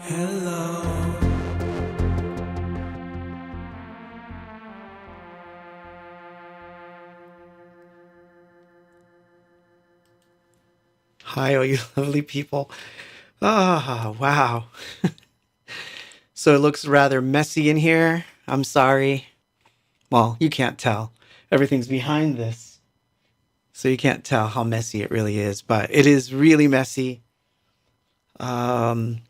Hello. Hi, all you lovely people. Ah, wow. So it looks rather messy in here. I'm sorry. Well, you can't tell. Everything's behind this. So you can't tell how messy it really is, but it is really messy. Um,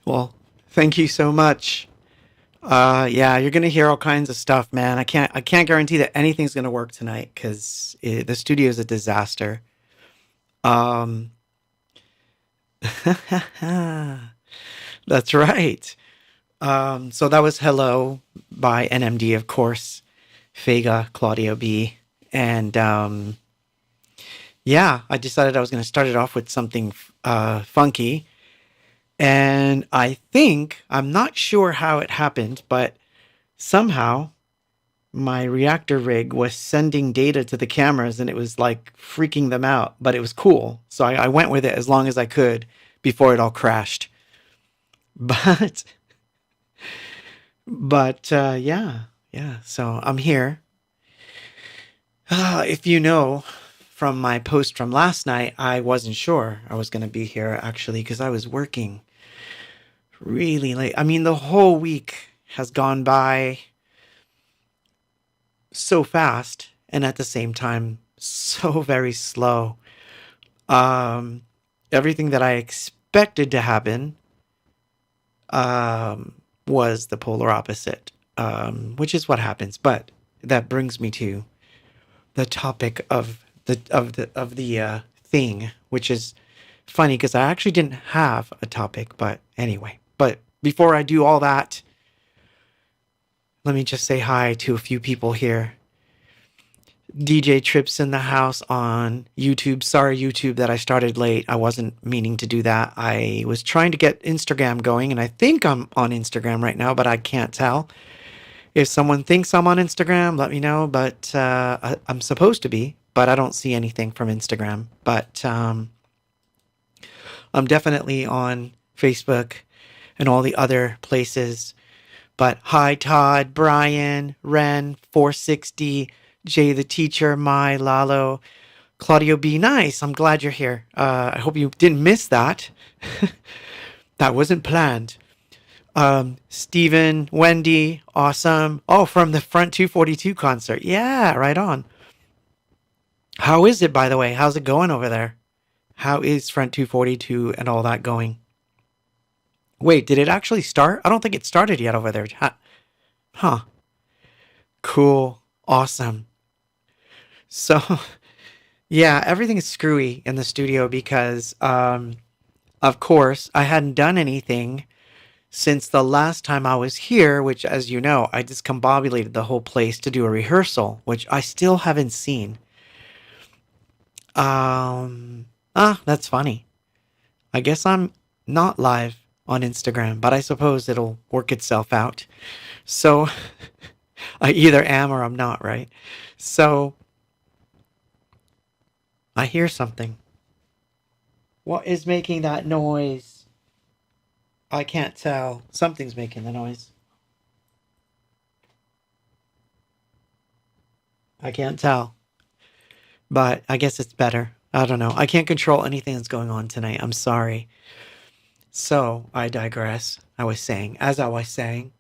well, thank you so much. Yeah, you're gonna hear all kinds of stuff, man. I can't guarantee that anything's gonna work tonight because the studio is a disaster. Um, that's right. So that was Hello by NMD, of course, Fega, Claudio B. And yeah, I decided I was going to start it off with something funky. And I'm not sure how it happened, but somehow my reactor rig was sending data to the cameras and it was like freaking them out, but it was cool. So I went with it as long as I could before it all crashed. But yeah, yeah. So I'm here. If you know from my post from last night, I wasn't sure I was going to be here actually because I was working really late. I mean, the whole week has gone by so fast and at the same time so very slow. Um, Everything that I expected to happen was the polar opposite, which is what happens. But that brings me to the topic of the thing, which is funny because I actually didn't have a topic, but anyway. But before I do all that, let me just say hi to a few people here. DJ Trips in the house on YouTube. Sorry, YouTube, that I started late. I wasn't meaning to do that. I was trying to get Instagram going, and I think I'm on Instagram right now, but I can't tell. If someone thinks I'm on Instagram, let me know. But I'm supposed to be, but I don't see anything from Instagram. But I'm definitely on Facebook and all the other places. But hi, Todd, Brian, Ren, 460, Jay the teacher, Mai, Lalo, Claudio B. Nice. I'm glad you're here. I hope you didn't miss that. That wasn't planned. Steven, Wendy, awesome. Oh, from the Front 242 concert. Yeah, right on. How is it, by the way? How's it going over there? How is Front 242 and all that going? Wait, did it actually start? I don't think it started yet over there. Huh. Cool. Awesome. So, yeah, everything is screwy in the studio because, of course, I hadn't done anything since the last time I was here, which, as you know, I discombobulated the whole place to do a rehearsal, which I still haven't seen. That's funny. I guess I'm not live on Instagram, but I suppose it'll work itself out. So I either am or I'm not, right? So I hear something. What is making that noise? I can't tell. Something's making the noise. I can't tell. But I guess it's better. I don't know. I can't control anything that's going on tonight. I'm sorry. So I digress. As I was saying,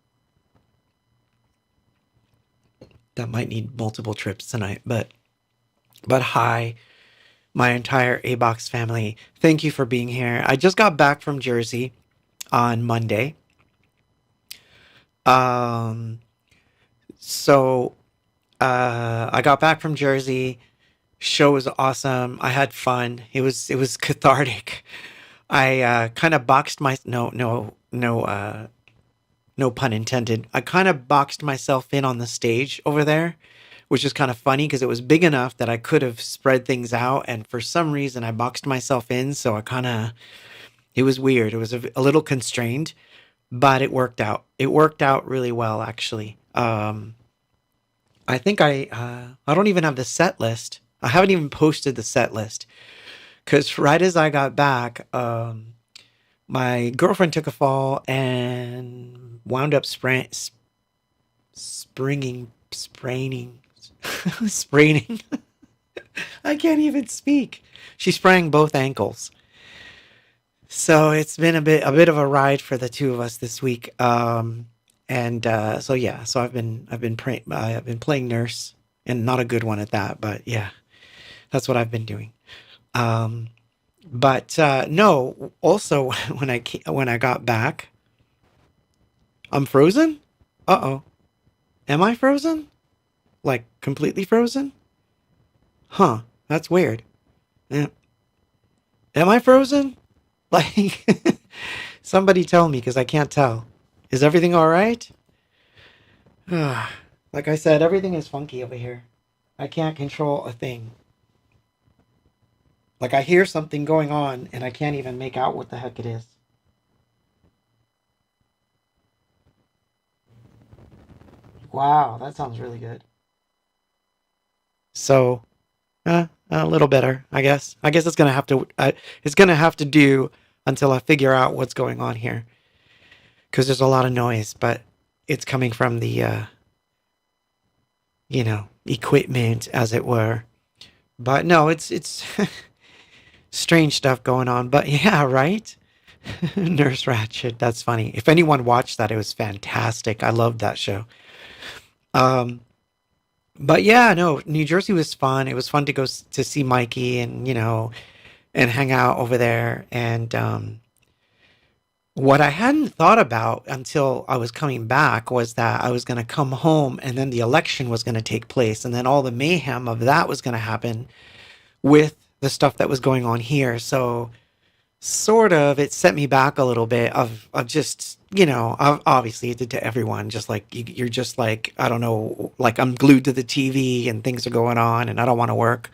that might need multiple trips tonight. But hi, my entire ABOX family. Thank you for being here. I just got back from Jersey on Monday. Um, so I got back from Jersey. Show was awesome. I had fun. It was cathartic. I kind of boxed my no pun intended. I kind of boxed myself in on the stage over there, which is kind of funny because it was big enough that I could have spread things out, and for some reason I boxed myself in. So it was weird. It was a little constrained, but it worked out. It worked out really well, actually. I think I don't even have the set list. I haven't even posted the set list because right as I got back, my girlfriend took a fall and wound up spraining, spraining. I can't even speak. She sprained both ankles. So it's been a bit of a ride for the two of us this week. And so yeah, so I've been playing nurse, and not a good one at that, but yeah, that's what I've been doing. Um, but no, also when I got back, I'm frozen. Uh oh, am I frozen? Like completely frozen? Huh? That's weird. Yeah. Am I frozen? Like somebody tell me because I can't tell. Is everything all right? Like I said, everything is funky over here. I can't control a thing. Like I hear something going on and I can't even make out what the heck it is. Wow, that sounds really good. So, a little better, I guess. I guess it's gonna have to do until I figure out what's going on here, because there's a lot of noise, but it's coming from the, equipment, as it were. But no, it's strange stuff going on. But yeah, right. Nurse Ratched. That's funny. If anyone watched that, it was fantastic. I loved that show. Um, but yeah, no, New Jersey was fun. It was fun to to see Mikey and and hang out over there. And what I hadn't thought about until I was coming back was that I was going to come home and then the election was going to take place, and then all the mayhem of that was going to happen with the stuff that was going on here. So sort of it set me back a little bit of just obviously it did to everyone, just like you're just like, I don't know, like I'm glued to the TV and things are going on and I don't want to work.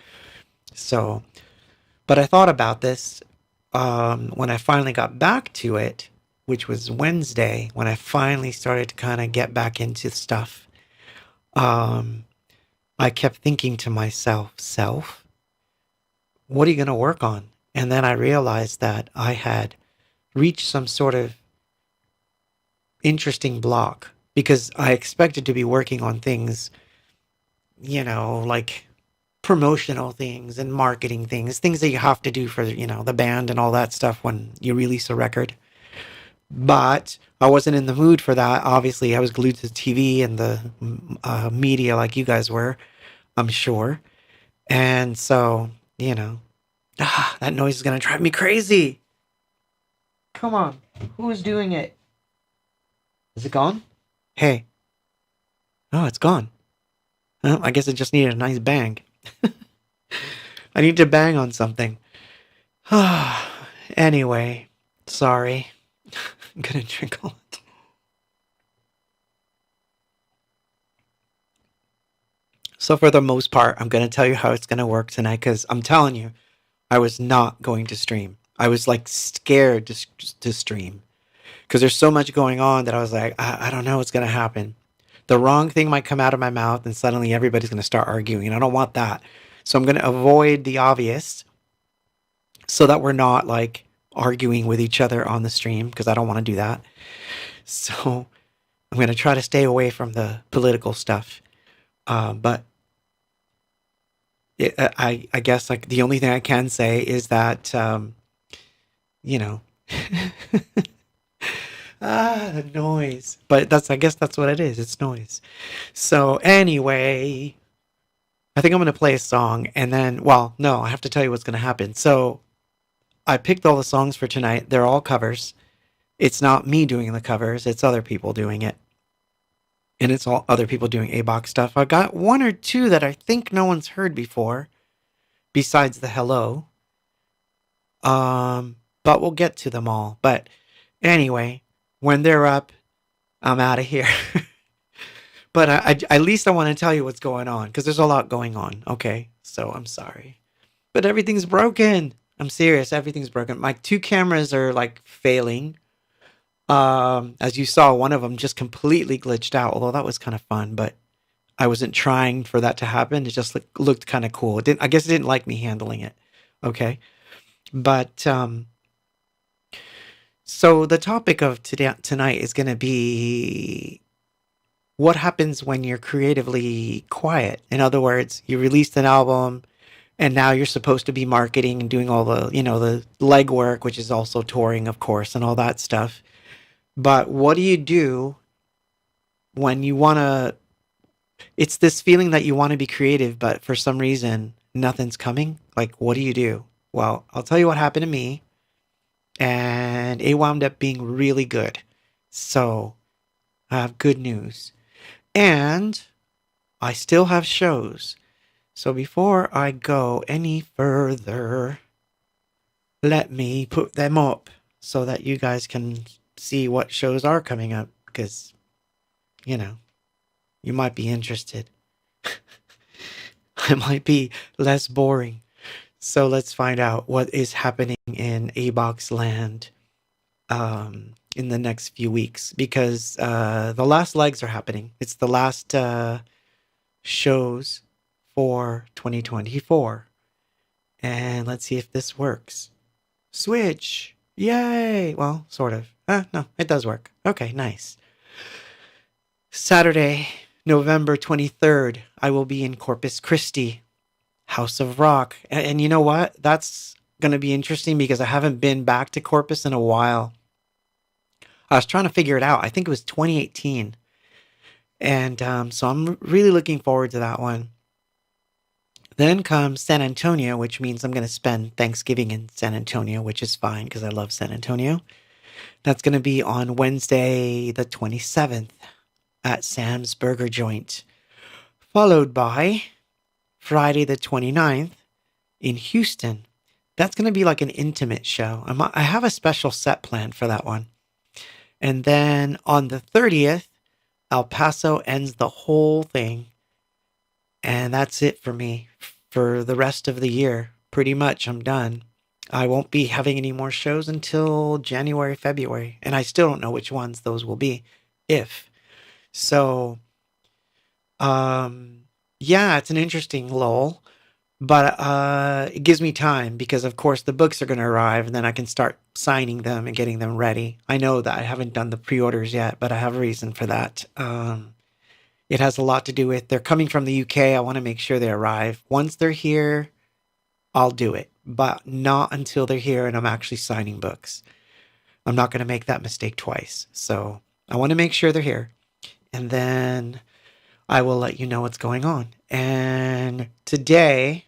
So but I thought about this when I finally got back to it, which was Wednesday, when I finally started to kind of get back into stuff. um I kept thinking to myself, self, what are you going to work on? And then I realized that I had reached some sort of interesting block, because I expected to be working on things, like promotional things and marketing things, things that you have to do for, the band and all that stuff when you release a record. But I wasn't in the mood for that. Obviously, I was glued to the TV and the media like you guys were, I'm sure. And so, that noise is going to drive me crazy. Come on. Who's doing it? Is it gone? Hey. Oh, it's gone. Oh, I guess it just needed a nice bang. I need to bang on something. Anyway, sorry. I'm gonna drink all it. So for the most part, I'm gonna tell you how it's gonna work tonight, because I'm telling you, I was not going to stream. I was like scared to stream, because there's so much going on that I was like, I don't know what's gonna happen. The wrong thing might come out of my mouth and suddenly everybody's going to start arguing. And I don't want that. So I'm going to avoid the obvious so that we're not like arguing with each other on the stream, because I don't want to do that. So I'm going to try to stay away from the political stuff. But I guess like the only thing I can say is that, you know, the noise. But I guess that's what it is. It's noise. So anyway, I think I'm going to play a song and then, well, no, I have to tell you what's going to happen. So I picked all the songs for tonight. They're all covers. It's not me doing the covers. It's other people doing it. And it's all other people doing ABOX stuff. I got one or two that I think no one's heard before, besides the hello. But we'll get to them all. But anyway, when they're up, I'm out of here. But at least I want to tell you what's going on, because there's a lot going on. Okay, so I'm sorry, but everything's broken. I'm serious. Everything's broken. My two cameras are like failing. As you saw, one of them just completely glitched out. Although that was kind of fun, but I wasn't trying for that to happen. It just looked kind of cool. It didn't. I guess it didn't like me handling it. Okay, but So the topic of tonight is going to be what happens when you're creatively quiet. In other words, you released an album and now you're supposed to be marketing and doing all the, the legwork, which is also touring, of course, and all that stuff. But what do you do when you want to? It's this feeling that you want to be creative, but for some reason, nothing's coming. Like, what do you do? Well, I'll tell you what happened to me, and it wound up being really good. So, I have good news. And I still have shows. So, before I go any further, let me put them up so that you guys can see what shows are coming up because, you know, you might be interested. I might be less boring. So let's find out what is happening in ABOX land in the next few weeks because the last legs are happening. It's the last shows for 2024. And let's see if this works. Switch. Yay. Well, sort of. No, it does work. Okay, nice. Saturday, November 23rd, I will be in Corpus Christi, House of Rock. And you know what? That's going to be interesting because I haven't been back to Corpus in a while. I was trying to figure it out. I think it was 2018. And so I'm really looking forward to that one. Then comes San Antonio, which means I'm going to spend Thanksgiving in San Antonio, which is fine because I love San Antonio. That's going to be on Wednesday, the 27th at Sam's Burger Joint, followed by Friday, the 29th in Houston. That's going to be like an intimate show. I have a special set planned for that one. And then on the 30th, El Paso ends the whole thing. And that's it for me for the rest of the year. Pretty much, I'm done. I won't be having any more shows until January, February. And I still don't know which ones those will be, if. So, yeah, it's an interesting lull. But it gives me time because, of course, the books are going to arrive and then I can start signing them and getting them ready. I know that I haven't done the pre-orders yet, but I have a reason for that. It has a lot to do with they're coming from the UK. I want to make sure they arrive. Once they're here, I'll do it, but not until they're here and I'm actually signing books. I'm not going to make that mistake twice. So I want to make sure they're here. And then I will let you know what's going on. And today,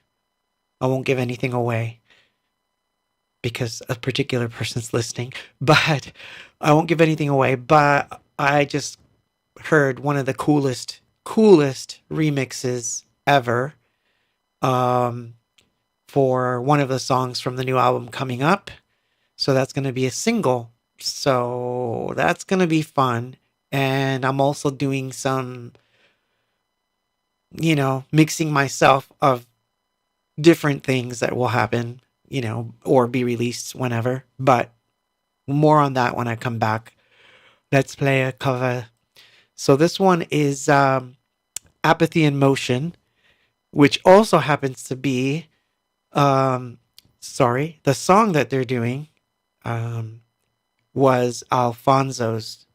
I won't give anything away because a particular person's listening, but I won't give anything away. But I just heard one of the coolest remixes ever for one of the songs from the new album coming up. So that's going to be a single. So that's going to be fun. And I'm also doing some, mixing myself of different things that will happen, or be released whenever. But more on that when I come back. Let's play a cover. So this one is Apathy in Motion, which also happens to be, the song that they're doing was Alfonso's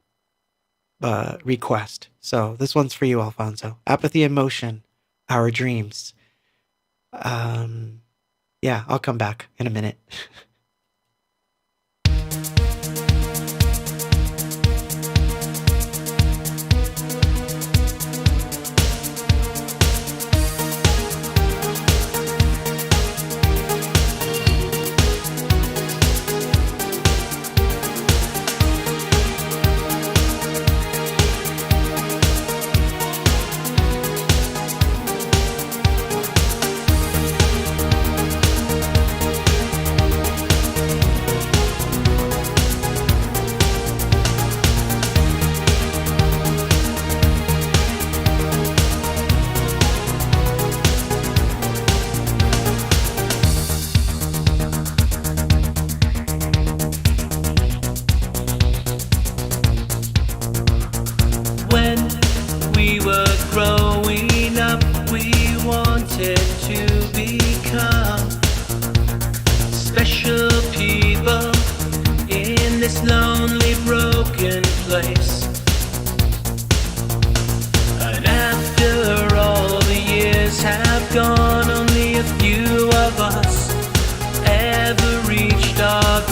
request. So this one's for you, Alfonso. Apathy in Motion, Our Dreams. Yeah, I'll come back in a minute.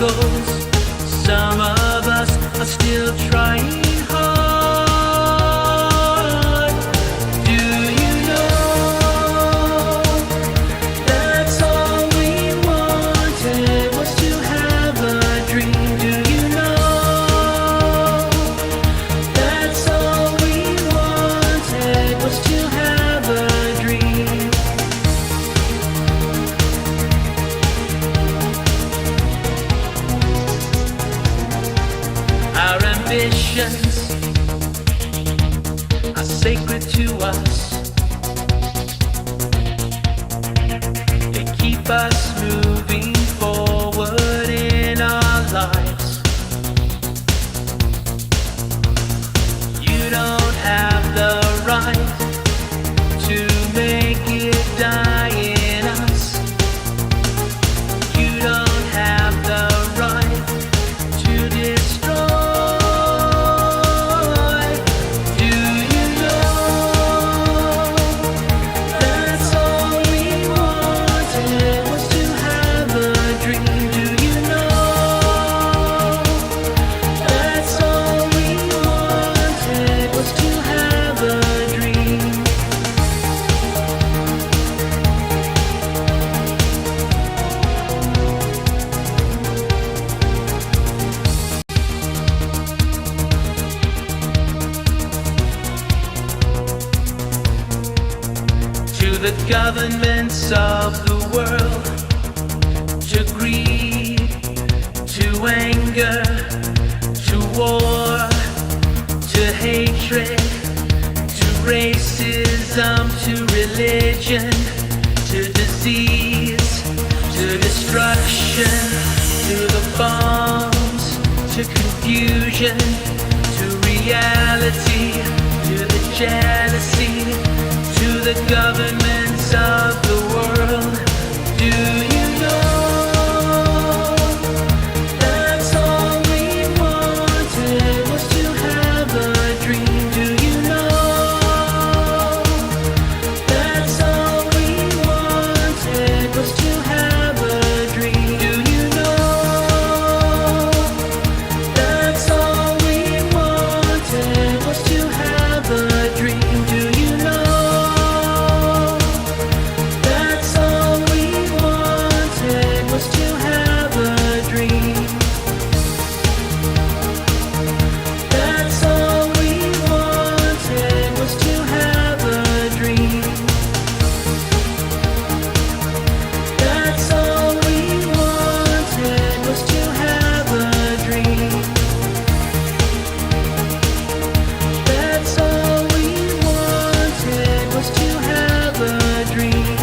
struggles. Some of us are still trying hard. Do you know that's all we wanted was to have a dream? Do you know that's all we wanted was to have a dream? Our ambitions are sacred to us. They keep us moving forward in our lives. You don't have the right to make it die in us. You don't have the right to destroy. Do you know that's all we wanted was to have a dream? Do you know that's all we wanted was to have a dream? To the governments of the world, to greed, to anger, to war, to hatred, to racism, to religion, to disease, to destruction, to the bombs, to confusion, to reality, to the jealousy, to the governments of the world. Do you know that's all we wanted was to have a dream? Do you know that's all we wanted was to have a dream? Do you know that's all we wanted was to have a dream? Do you know that's all we wanted was to have a dream? That's all we wanted was to have a dream. That's all we wanted was to have a dream. That's all we wanted was to have a dream.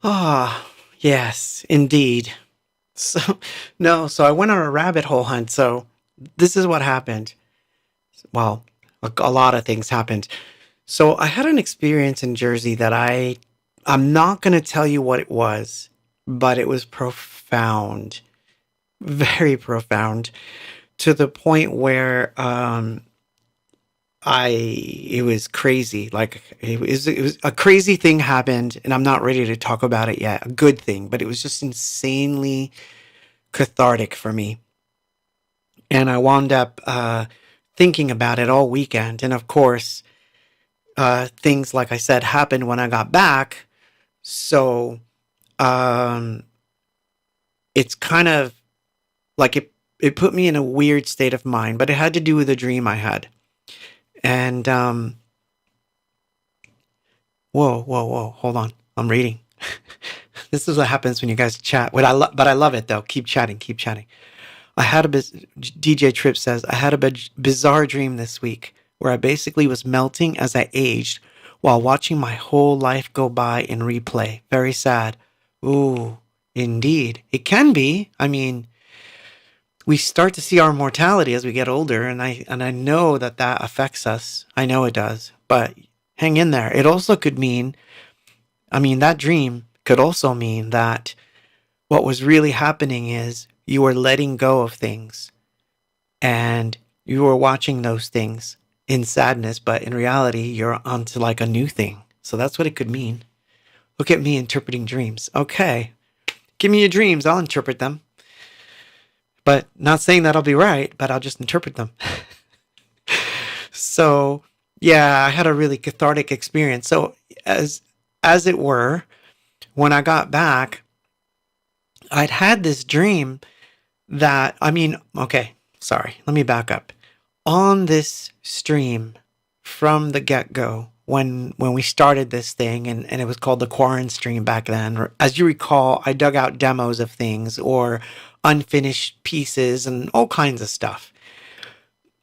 Ah, yes, indeed. So, no, so I went on a rabbit hole hunt. So, this is what happened. Well, a lot of things happened. So, I had an experience in Jersey that I'm not going to tell you what it was, but it was profound, very profound, to the point where I it was crazy. Like it was a crazy thing happened, and I'm not ready to talk about it yet. A good thing, but it was just insanely cathartic for me. And I wound up thinking about it all weekend. And of course, things like I said happened when I got back. So um, it's kind of like it put me in a weird state of mind, but it had to do with a dream I had. And whoa, whoa, whoa, hold on, I'm reading. This is what happens when you guys chat. But I love it though. Keep chatting, keep chatting. I had a DJ Trip says I had a bizarre dream this week where I basically was melting as I aged, while watching my whole life go by in replay. Very sad. Ooh, indeed. It can be. I mean, we start to see our mortality as we get older, and I know that that affects us. I know it does. But hang in there. It also could mean, I mean, that dream could also mean that what was really happening is you were letting go of things and you were watching those things in sadness, but in reality, you're onto like a new thing. So that's what it could mean. Look at me interpreting dreams. Okay. Give me your dreams. I'll interpret them. But not saying that I'll be right, but I'll just interpret them. So, yeah, I had a really cathartic experience. So, as it were, when I got back, I'd had this dream that, I mean, okay, sorry, let me back up. On this stream from the get-go, when we started this thing, and it was called the Quarren stream back then, as you recall, I dug out demos of things or unfinished pieces and all kinds of stuff.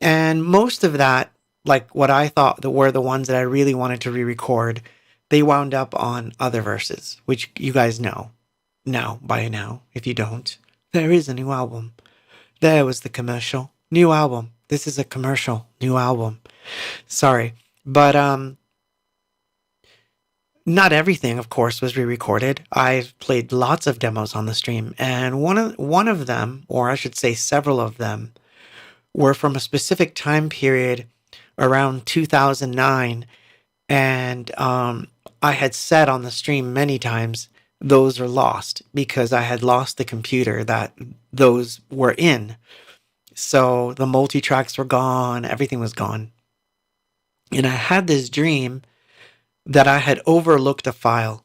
And most of that, like what I thought that were the ones that I really wanted to re-record, they wound up on other verses, which you guys know now by now. If you don't, there is a new album. There was the commercial. New album. This is a commercial. New album. Sorry. But not everything, of course, was re-recorded. I've played lots of demos on the stream, and one of them, or I should say several of them, were from a specific time period around 2009, and I had said on the stream many times those are lost because I had lost the computer that those were in. So the multi-tracks were gone, everything was gone. And I had this dream that I had overlooked a file.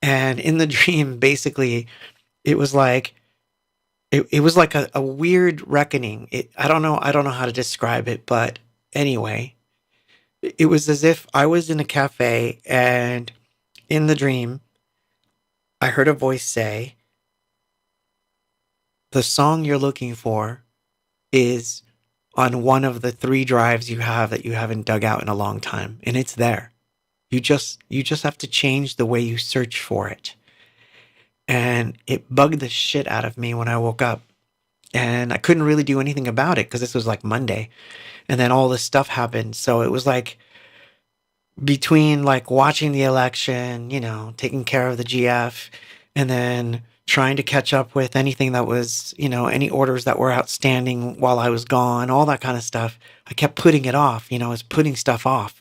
And in the dream, basically, it was like it was like a weird reckoning. I don't know how to describe it, but anyway, it was as if I was in a cafe and in the dream, I heard a voice say, the song you're looking for is on one of the 3 drives you have that you haven't dug out in a long time. And it's there. You just have to change the way you search for it. And it bugged the shit out of me when I woke up. And I couldn't really do anything about it because this was like Monday. And then all this stuff happened. So it was like between like watching the election, taking care of the GF, and then trying to catch up with anything that was, any orders that were outstanding while I was gone, all that kind of stuff. I kept putting it off, I was putting stuff off.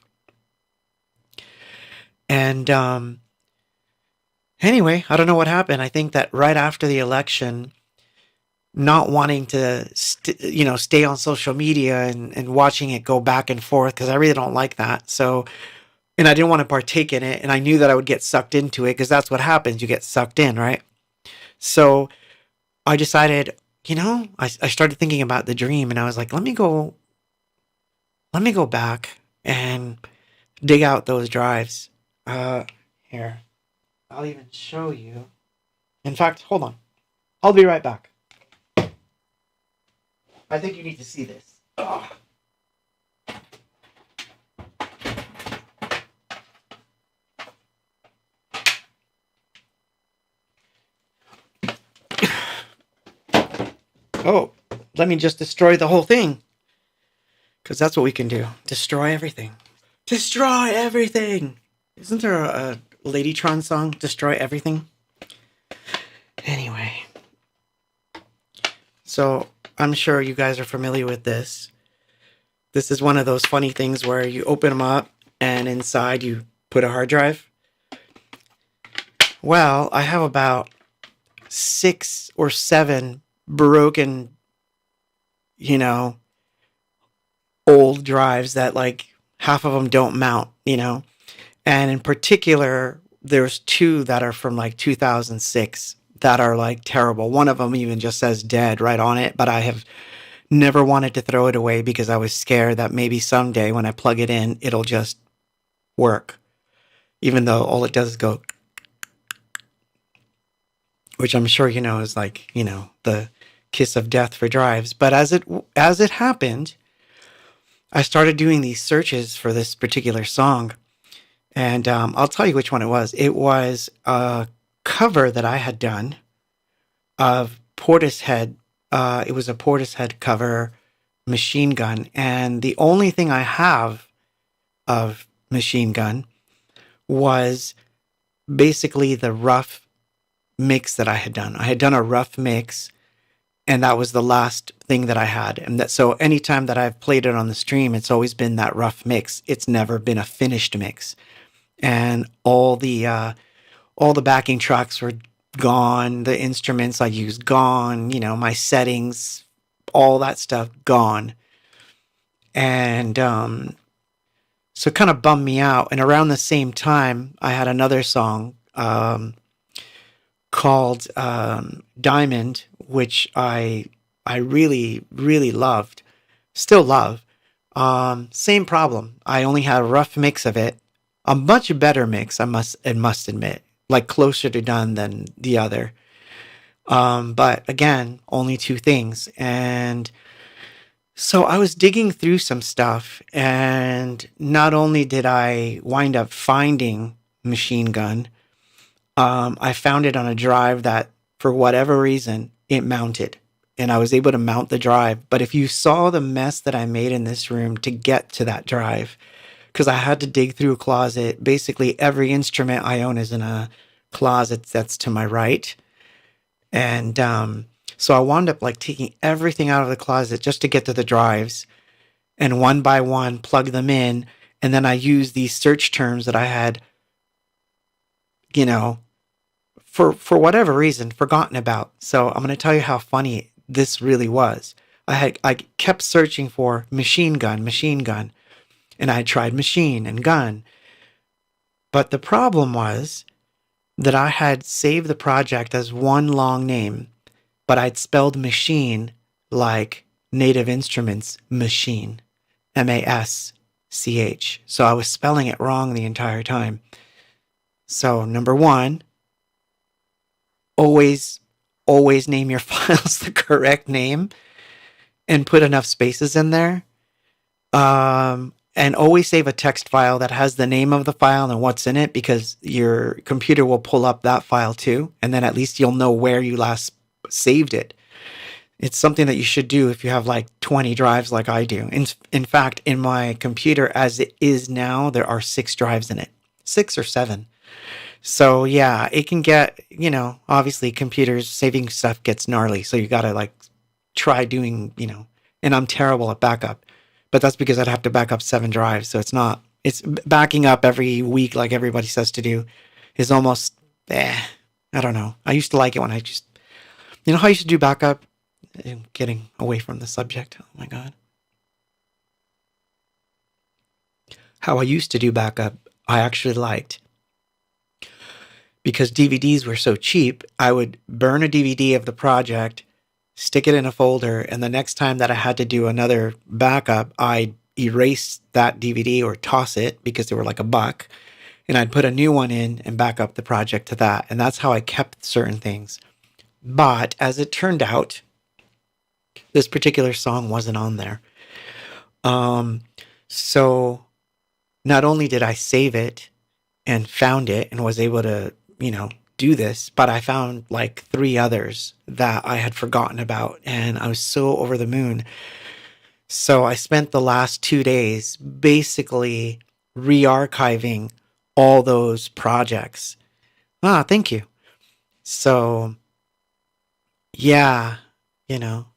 And anyway, I don't know what happened. I think that right after the election, not wanting to, stay on social media and watching it go back and forth, because I really don't like that. So, and I didn't want to partake in it. And I knew that I would get sucked into it because that's what happens. You get sucked in, right? So I decided, I started thinking about the dream and I was like, let me go back and dig out those drives. Here, I'll even show you. In fact, hold on. I'll be right back. I think you need to see this. Ugh. Oh, let me just destroy the whole thing. Because that's what we can do. Destroy everything. Destroy everything! Isn't there a Ladytron song, Destroy Everything? Anyway. So, I'm sure you guys are familiar with this. This is one of those funny things where you open them up and inside you put a hard drive. Well, I have about 6 or 7 broken, old drives that like half of them don't mount, and in particular, there's 2 that are from like 2006 that are like terrible. One of them even just says dead right on it, but I have never wanted to throw it away because I was scared that maybe someday when I plug it in, it'll just work, even though all it does is go, which I'm sure is like, the kiss of death for drives. But as it happened, I started doing these searches for this particular song, And I'll tell you which one it was. It was a cover that I had done of Portishead. It was a Portishead cover, Machine Gun. And the only thing I have of Machine Gun was basically the rough mix that I had done. I had done a rough mix, and that was the last thing that I had. And that so anytime that I've played it on the stream, it's always been that rough mix. It's never been a finished mix. And all the backing tracks were gone. The instruments I used gone. You know, my settings, all that stuff gone. And so it kind of bummed me out. And around the same time, I had another song called Diamond, which I really really loved, still love. Same problem. I only had a rough mix of it, a much better mix. I must admit, like closer to done than the other. But again, only two things, and so I was digging through some stuff, and not only did I wind up finding Machine Gun, I found it on a drive that, for whatever reason, it mounted. And I was able to mount the drive. But if you saw the mess that I made in this room to get to that drive, because I had to dig through a closet, basically every instrument I own is in a closet that's to my right. And so I wound up like taking everything out of the closet just to get to the drives, and one by one plug them in. And then I used these search terms that I had, you know, for whatever reason, forgotten about. So I'm going to tell you how funny this really was. I kept searching for machine gun, and I had tried machine and gun. But the problem was that I had saved the project as one long name, but I'd spelled machine like Native Instruments machine, MASCH. So I was spelling it wrong the entire time. So number one, always always name your files the correct name and put enough spaces in there. And always save a text file that has the name of the file and what's in it, because your computer will pull up that file too, and then at least you'll know where you last saved it. It's something that you should do if you have like 20 drives like I do. In fact, in my computer as it is now, there are 6 drives in it. 6 or 7. So yeah, it can get, obviously computers saving stuff gets gnarly. So you got to like try doing, and I'm terrible at backup, but that's because I'd have to back up 7 drives. So it's backing up every week like everybody says to do is almost, I don't know. I used to like it when I just, how I used to do backup. I'm getting away from the subject. Oh my God. How I used to do backup, I actually liked. Because DVDs were so cheap, I would burn a DVD of the project, stick it in a folder, and the next time that I had to do another backup, I'd erase that DVD or toss it because they were like $1, and I'd put a new one in and back up the project to that. And that's how I kept certain things. But as it turned out, this particular song wasn't on there. So not only did I save it and found it and was able to, do this, but I found like 3 others that I had forgotten about, and I was so over the moon. So I spent the last 2 days basically re-archiving all those projects. Thank you. So yeah, you know.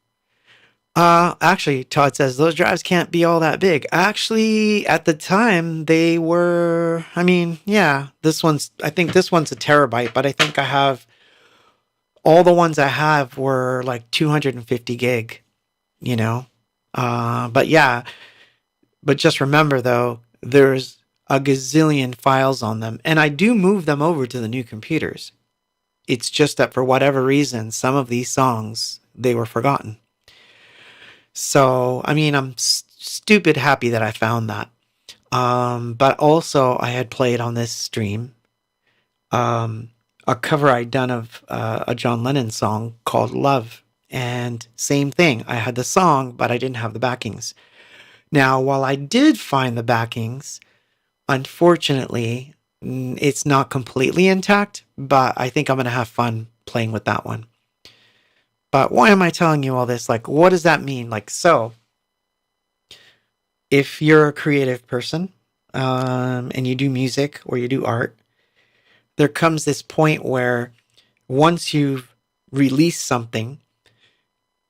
Actually, Todd says those drives can't be all that big. Actually, at the time, they were, yeah, I think this one's a terabyte, but I think all the ones I have were like 250 gig, but yeah, but just remember though, there's a gazillion files on them, and I do move them over to the new computers. It's just that for whatever reason, some of these songs, they were forgotten. So, I'm stupid happy that I found that. But also, I had played on this stream a cover I'd done of a John Lennon song called Love. And same thing, I had the song, but I didn't have the backings. Now, while I did find the backings, Unfortunately, it's not completely intact, but I think I'm going to have fun playing with that one. But why am I telling you all this? Like, what does that mean? Like, so if you're a creative person and you do music or you do art, there comes this point where once you've released something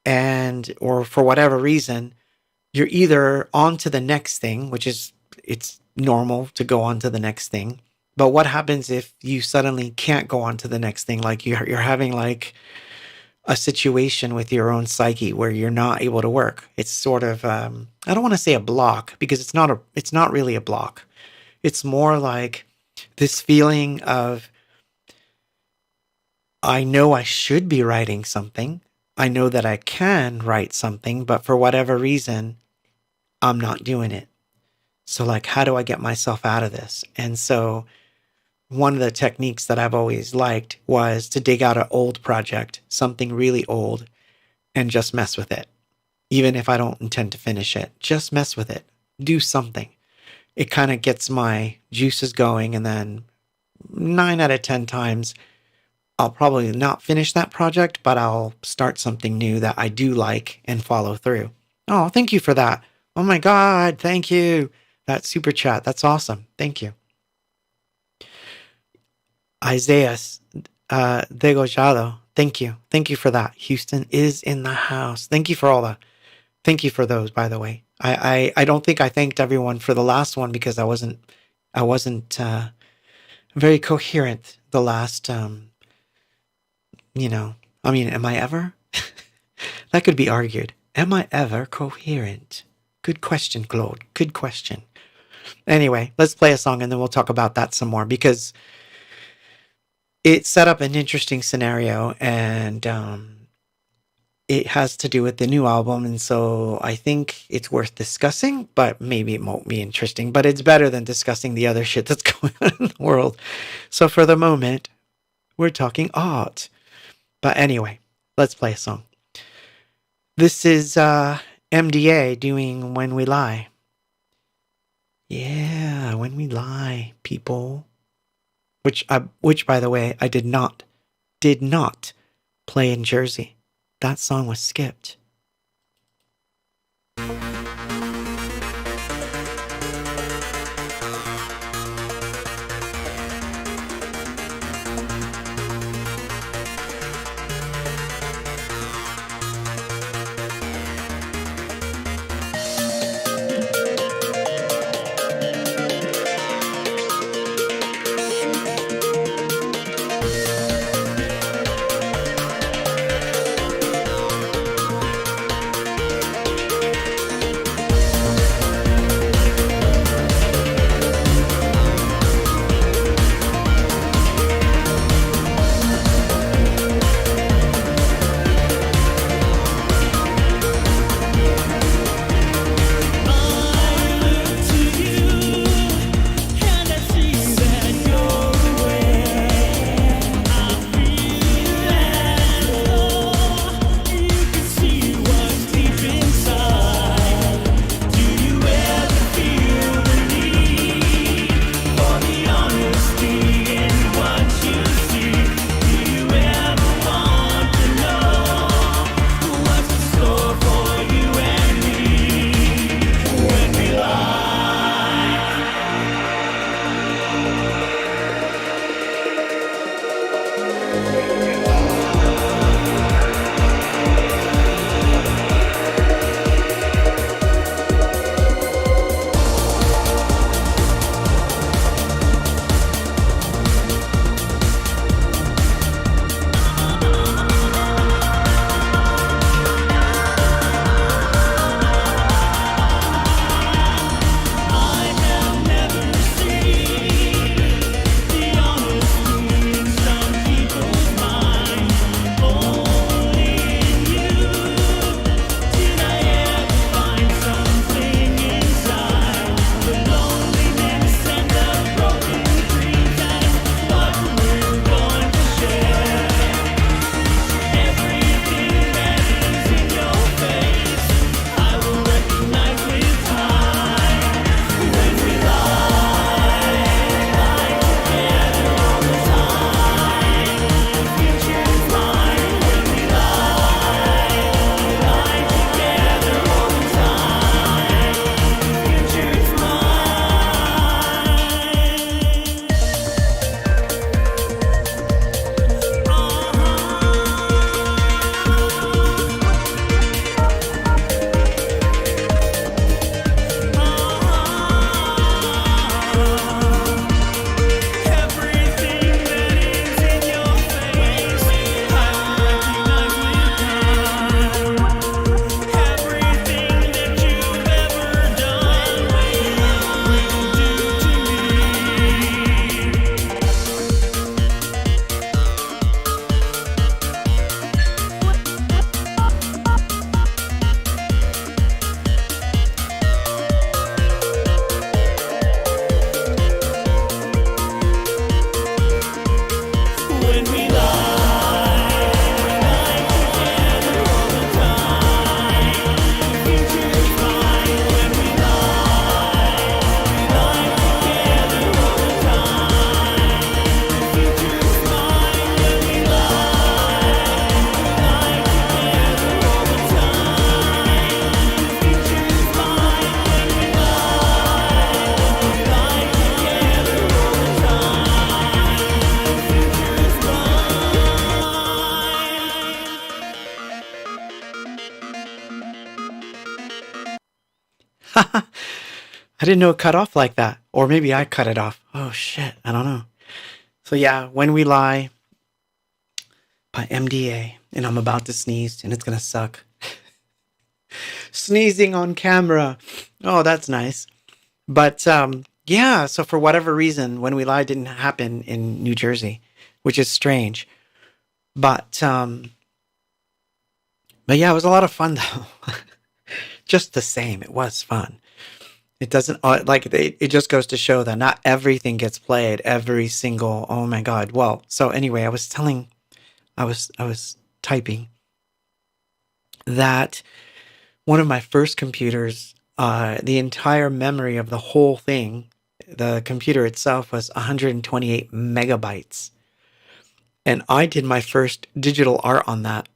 and or for whatever reason, you're either on to the next thing, which is it's normal to go on to the next thing. But what happens if you suddenly can't go on to the next thing? Like you're having like a situation with your own psyche where you're not able to work. It's sort of I don't want to say a block because it's not really a block. It's more like this feeling of I know I should be writing something. I know that I can write something, but for whatever reason, I'm not doing it. So like how do I get myself out of this? And so one of the techniques that I've always liked was to dig out an old project, something really old, and just mess with it. Even if I don't intend to finish it, just mess with it. Do something. It kind of gets my juices going, and then 9 out of 10 times, I'll probably not finish that project, but I'll start something new that I do like and follow through. Oh, thank you for that. Oh my God, thank you. That super chat. That's awesome. Thank you. Isaiah Degollado. Thank you. Thank you for that. Houston is in the house. Thank you for all the thank you for those, by the way. I don't think I thanked everyone for the last one because I wasn't very coherent the last I mean, am I ever? That could be argued. Am I ever coherent? Good question, Claude. Good question. Anyway, let's play a song and then we'll talk about that some more because it set up an interesting scenario and it has to do with the new album. And so I think it's worth discussing, but maybe it won't be interesting. But it's better than discussing the other shit that's going on in the world. So for the moment, we're talking art. But anyway, let's play a song. This is MDA doing When We Lie. Yeah, When We Lie, people. Which by the way, I did not play in Jersey. That song was skipped. I didn't know it cut off like that. Or maybe I cut it off. Oh shit, I don't know. So yeah, When We Lie by MDA, and I'm about to sneeze, and it's gonna suck. Sneezing on camera. Oh, that's nice. But yeah, so for whatever reason, When We Lie didn't happen in New Jersey, which is strange. But but yeah, it was a lot of fun though. Just the same, it was fun. It doesn't like it just goes to show that not everything gets played every single. Oh my god. Well, so anyway, I was typing that one of my first computers, the entire memory of the whole thing, the computer itself was 128 megabytes. And I did my first digital art on that.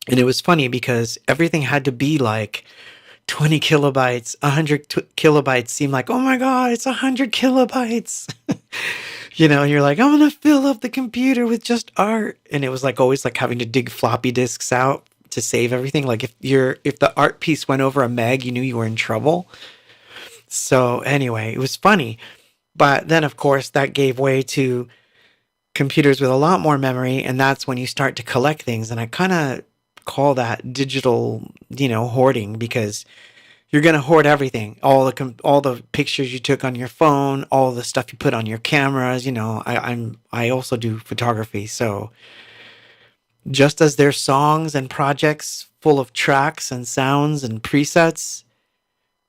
And it was funny because everything had to be like 20 kilobytes, 100 kilobytes seemed like, oh my God, it's 100 kilobytes. You're like, I'm going to fill up the computer with just art. And it was like always like having to dig floppy disks out to save everything. Like if the art piece went over a meg, you knew you were in trouble. So anyway, it was funny. But then, of course, that gave way to computers with a lot more memory. And that's when you start to collect things. And I kind of call that digital, hoarding, because you're going to hoard everything, all the pictures you took on your phone, all the stuff you put on your cameras. I also do photography. So just as there's songs and projects full of tracks and sounds and presets,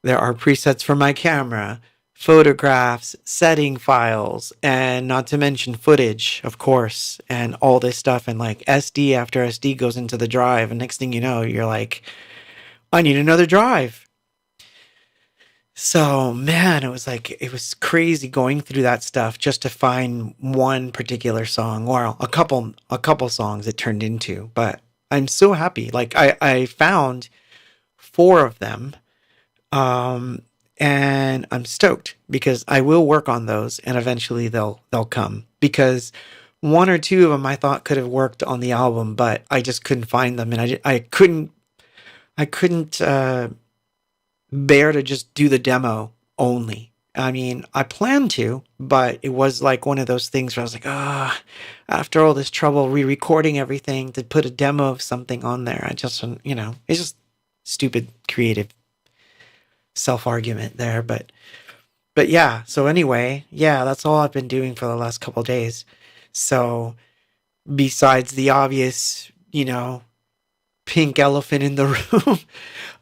there are presets for my camera, photographs, setting files, and not to mention footage, of course, and all this stuff. And like SD after SD goes into the drive. And next thing you know, you're like, I need another drive. So man, it was crazy going through that stuff just to find one particular song, or a couple songs it turned into. But I'm so happy. Like I found four of them. And I'm stoked because I will work on those, and eventually they'll come, because one or two of them I thought could have worked on the album, but I just couldn't find them, and I couldn't bear to just do the demo only. I mean, I planned to, but it was like one of those things where I was like, after all this trouble re-recording everything to put a demo of something on there, I just, it's just stupid creative self-argument there. But yeah, so anyway, yeah, that's all I've been doing for the last couple of days. So besides the obvious, pink elephant in the room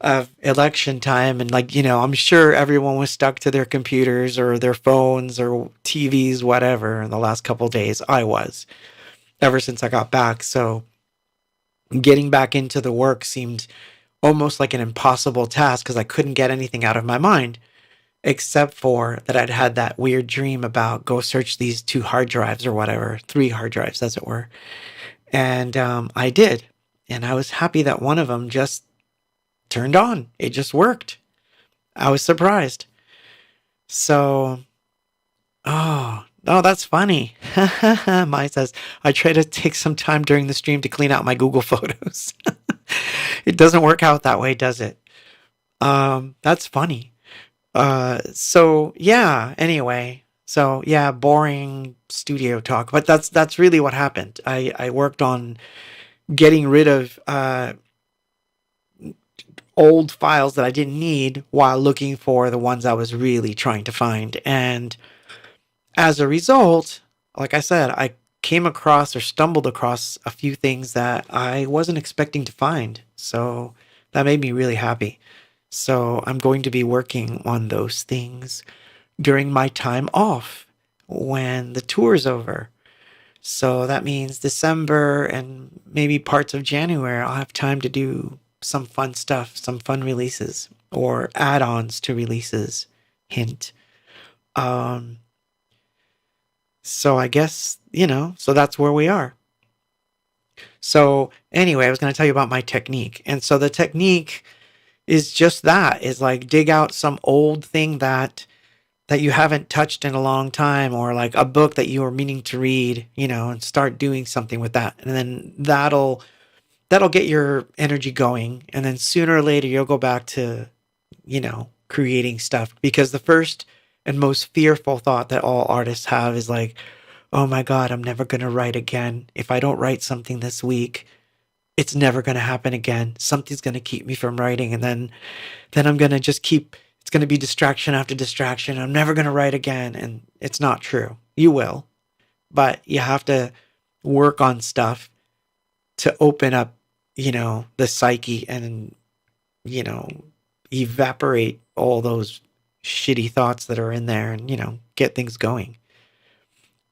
of election time, and like, I'm sure everyone was stuck to their computers or their phones or TVs, whatever, in the last couple of days. I was, ever since I got back. So getting back into the work seemed almost like an impossible task because I couldn't get anything out of my mind, except for that I'd had that weird dream about go search these 2 hard drives or whatever, 3 hard drives, as it were. And I did. And I was happy that one of them just turned on. It just worked. I was surprised. So, that's funny. Mai says, I try to take some time during the stream to clean out my Google Photos. It doesn't work out that way, does it? That's funny. So yeah, anyway. So yeah, boring studio talk, but that's really what happened. I worked on getting rid of old files that I didn't need while looking for the ones I was really trying to find. And as a result, like I said, I came across or stumbled across a few things that I wasn't expecting to find. So that made me really happy. So I'm going to be working on those things during my time off when the tour's over. So that means December and maybe parts of January, I'll have time to do some fun stuff, some fun releases or add-ons to releases. Hint. So I guess, so that's where we are. So anyway, I was going to tell you about my technique. And so the technique is just that, is like dig out some old thing that you haven't touched in a long time, or like a book that you were meaning to read, and start doing something with that. And then that'll get your energy going. And then sooner or later you'll go back to, creating stuff, because the first and most fearful thought that all artists have is like, oh my God, I'm never going to write again. If I don't write something this week, it's never going to happen again. Something's going to keep me from writing. And then I'm going to just keep, it's going to be distraction after distraction. I'm never going to write again. And it's not true. You will, but you have to work on stuff to open up, the psyche and, you know, evaporate all those shitty thoughts that are in there and, get things going.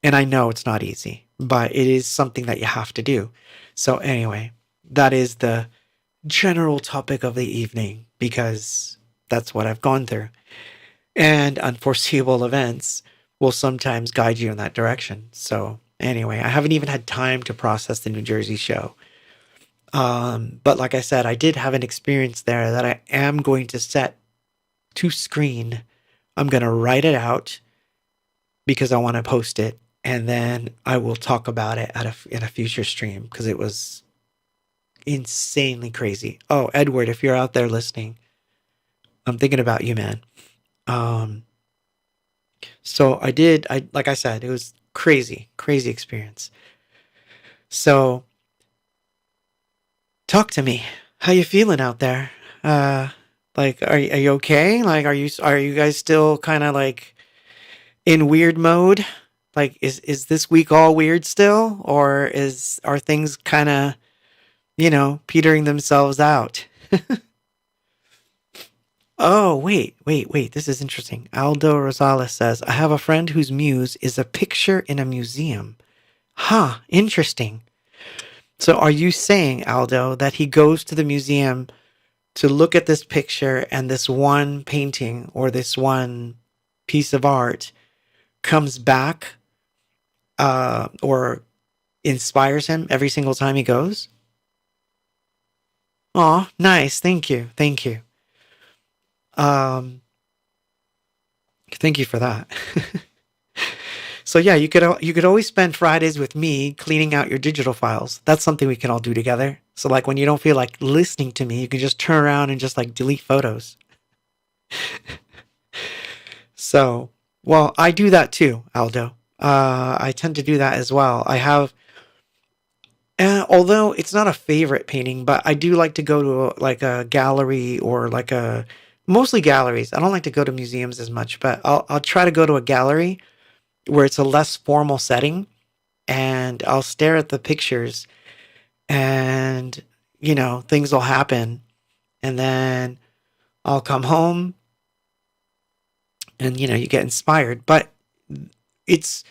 And I know it's not easy, but it is something that you have to do. So, anyway, that is the general topic of the evening because that's what I've gone through. And unforeseeable events will sometimes guide you in that direction. So, anyway, I haven't even had time to process the New Jersey show. But like I said, I did have an experience there that I am going to set to screen. I'm going to write it out because I want to post it. And then I will talk about it in a future stream because it was insanely crazy. Oh, Edward, if you're out there listening, I'm thinking about you, man. So like I said, it was crazy experience. So talk to me. How you feeling out there? Like, are you okay? Like, are you guys still kind of like in weird mode? Like, is this week all weird still, or are things kind of, petering themselves out? Oh, wait. This is interesting. Aldo Rosales says, I have a friend whose muse is a picture in a museum. Huh, interesting. So are you saying, Aldo, that he goes to the museum to look at this picture and this one painting or this one piece of art comes back or inspires him every single time he goes? Oh, nice. Thank you. Thank you for that. So yeah, you could always spend Fridays with me cleaning out your digital files. That's something we can all do together. So like when you don't feel like listening to me, you can just turn around and just like delete photos. So, well, I do that too, Aldo. I tend to do that as well. I have, although it's not a favorite painting, but I do like to go to like a gallery or like mostly galleries. I don't like to go to museums as much, but I'll try to go to a gallery where it's a less formal setting, and I'll stare at the pictures, and things will happen, and then I'll come home, and you get inspired. But it's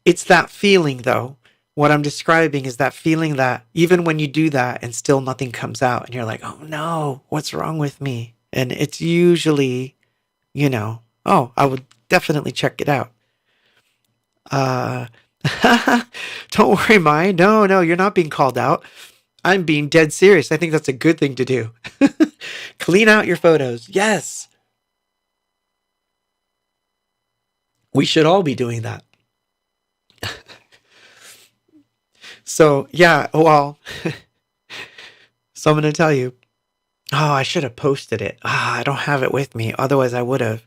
that feeling though. What I'm describing is that feeling that even when you do that and still nothing comes out, and you're like, oh no, what's wrong with me? And it's usually, oh, I would definitely check it out. Don't worry, Mai. No, you're not being called out. I'm being dead serious. I think that's a good thing to do. Clean out your photos. Yes. We should all be doing that. So, yeah, well, so I'm going to tell you. Oh, I should have posted it. I don't have it with me. Otherwise, I would have.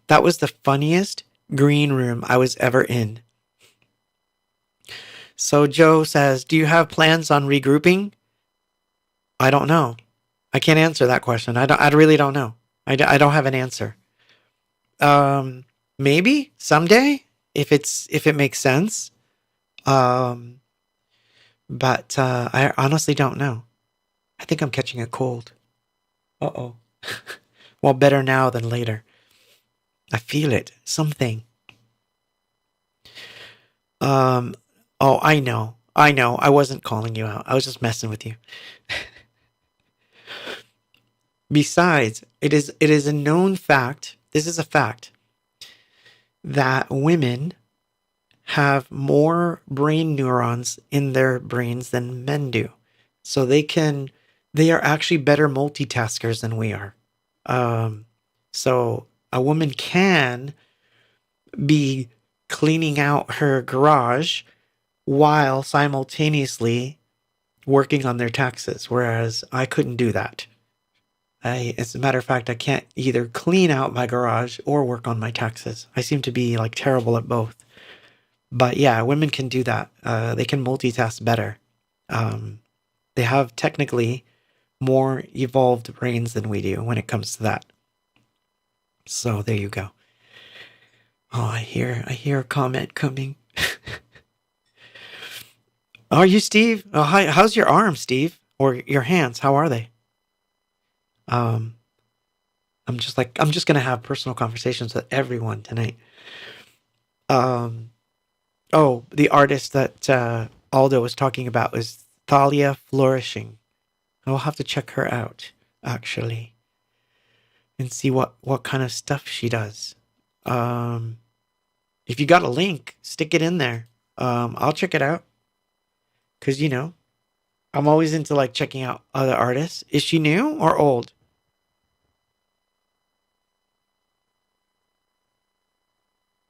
That was the funniest green room I was ever in. So Joe says, do you have plans on regrouping? I don't know. I can't answer that question. I really don't know. I don't have an answer. Maybe someday if it makes sense. But I honestly don't know. I think I'm catching a cold. Uh-oh. Well, better now than later. I feel it. Something. Oh, I know. I wasn't calling you out. I was just messing with you. Besides, it is a known fact. This is a fact that women have more brain neurons in their brains than men do. So they are actually better multitaskers than we are. So a woman can be cleaning out her garage while simultaneously working on their taxes, whereas I couldn't do that. As a matter of fact, I can't either clean out my garage or work on my taxes. I seem to be like terrible at both. But yeah, women can do that. They can multitask better. Um, they have technically more evolved brains than we do when it comes to that. So there you go. Oh, I hear a comment coming. Are you Steve? Oh, hi. How's your arm, Steve? Or your hands? How are they? Um, I'm just gonna have personal conversations with everyone tonight. Um, oh, the artist that Aldo was talking about was Thalia Flourishing. I'll have to check her out actually and see what kind of stuff she does. Um, if you got a link, stick it in there. I'll check it out because I'm always into like checking out other artists. Is she new or old?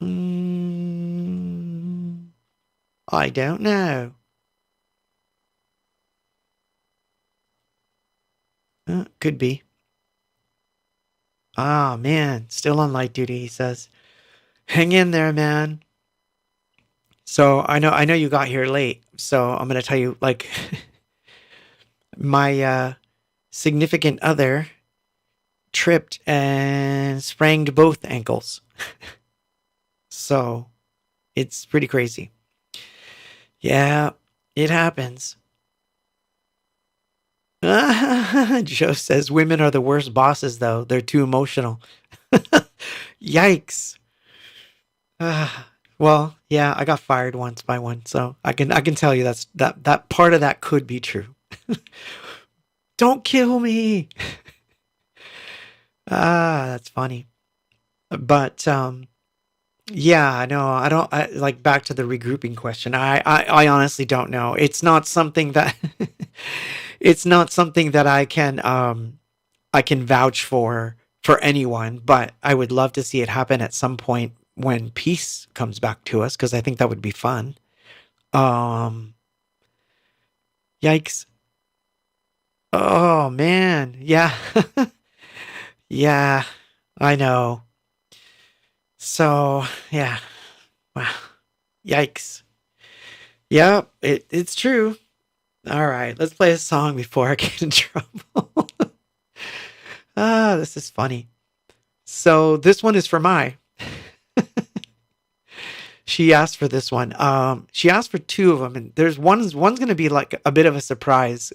Mm, I don't know. Could be. Ah, man, still on light duty. He says, "Hang in there, man." So I know you got here late. So I'm gonna tell you, like, my significant other tripped and sprained both ankles. So it's pretty crazy. Yeah, it happens. Joe says women are the worst bosses, though. They're too emotional. Yikes. Ah, well, yeah, I got fired once by one, so I can tell you that part of that could be true. Don't kill me. That's funny. But yeah, no, I don't like back to the regrouping question. I honestly don't know. It's not something that it's not something that I can vouch for anyone, but I would love to see it happen at some point when peace comes back to us because I think that would be fun. Um Yikes. Oh man. Yeah. Yeah, I know. So, yeah. Wow. Yikes. Yep, it's true. All right, let's play a song before I get in trouble. This is funny. So this one is for Mai. She asked for this one. She asked for two of them, and there's one's going to be like a bit of a surprise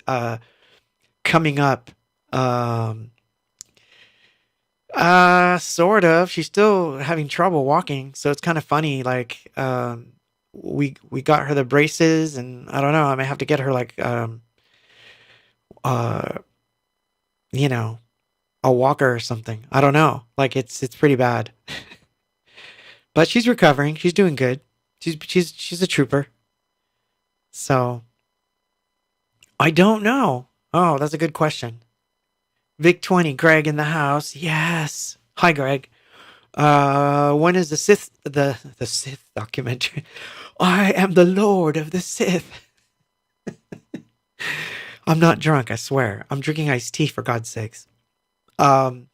coming up. Um, sort of. She's still having trouble walking, so it's kind of funny. Like, we got her the braces, and I don't know. I may have to get her like uh, you know, a walker or something. I don't know. Like it's pretty bad, but she's recovering. She's doing good. She's a trooper. So I don't know. Oh, that's a good question. Vic 20, Greg in the house. Yes. Hi, Greg. When is the Sith documentary? I am the Lord of the Sith. I'm not drunk, I swear. I'm drinking iced tea for God's sakes. Um,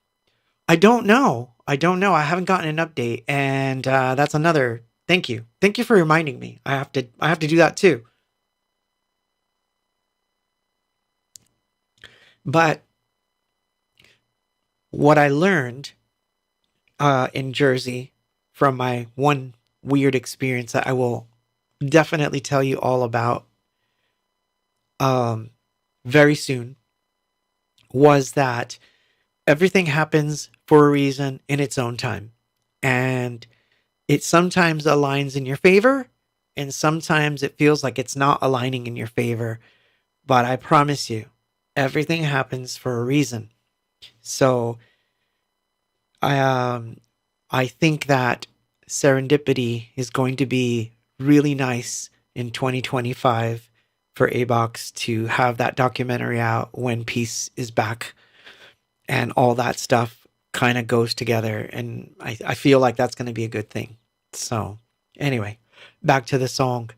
I don't know. I don't know. I haven't gotten an update, and that's another. Thank you. Thank you for reminding me. I have to do that too. But what I learned in Jersey from my one weird experience that I will definitely tell you all about um, very soon was that everything happens for a reason in its own time. And it sometimes aligns in your favor, and sometimes it feels like it's not aligning in your favor. But I promise you, everything happens for a reason. So I I think that serendipity is going to be really nice in 2025 for ABOX to have that documentary out when peace is back and all that stuff kind of goes together. And I feel like that's going to be a good thing. So, anyway, back to the song.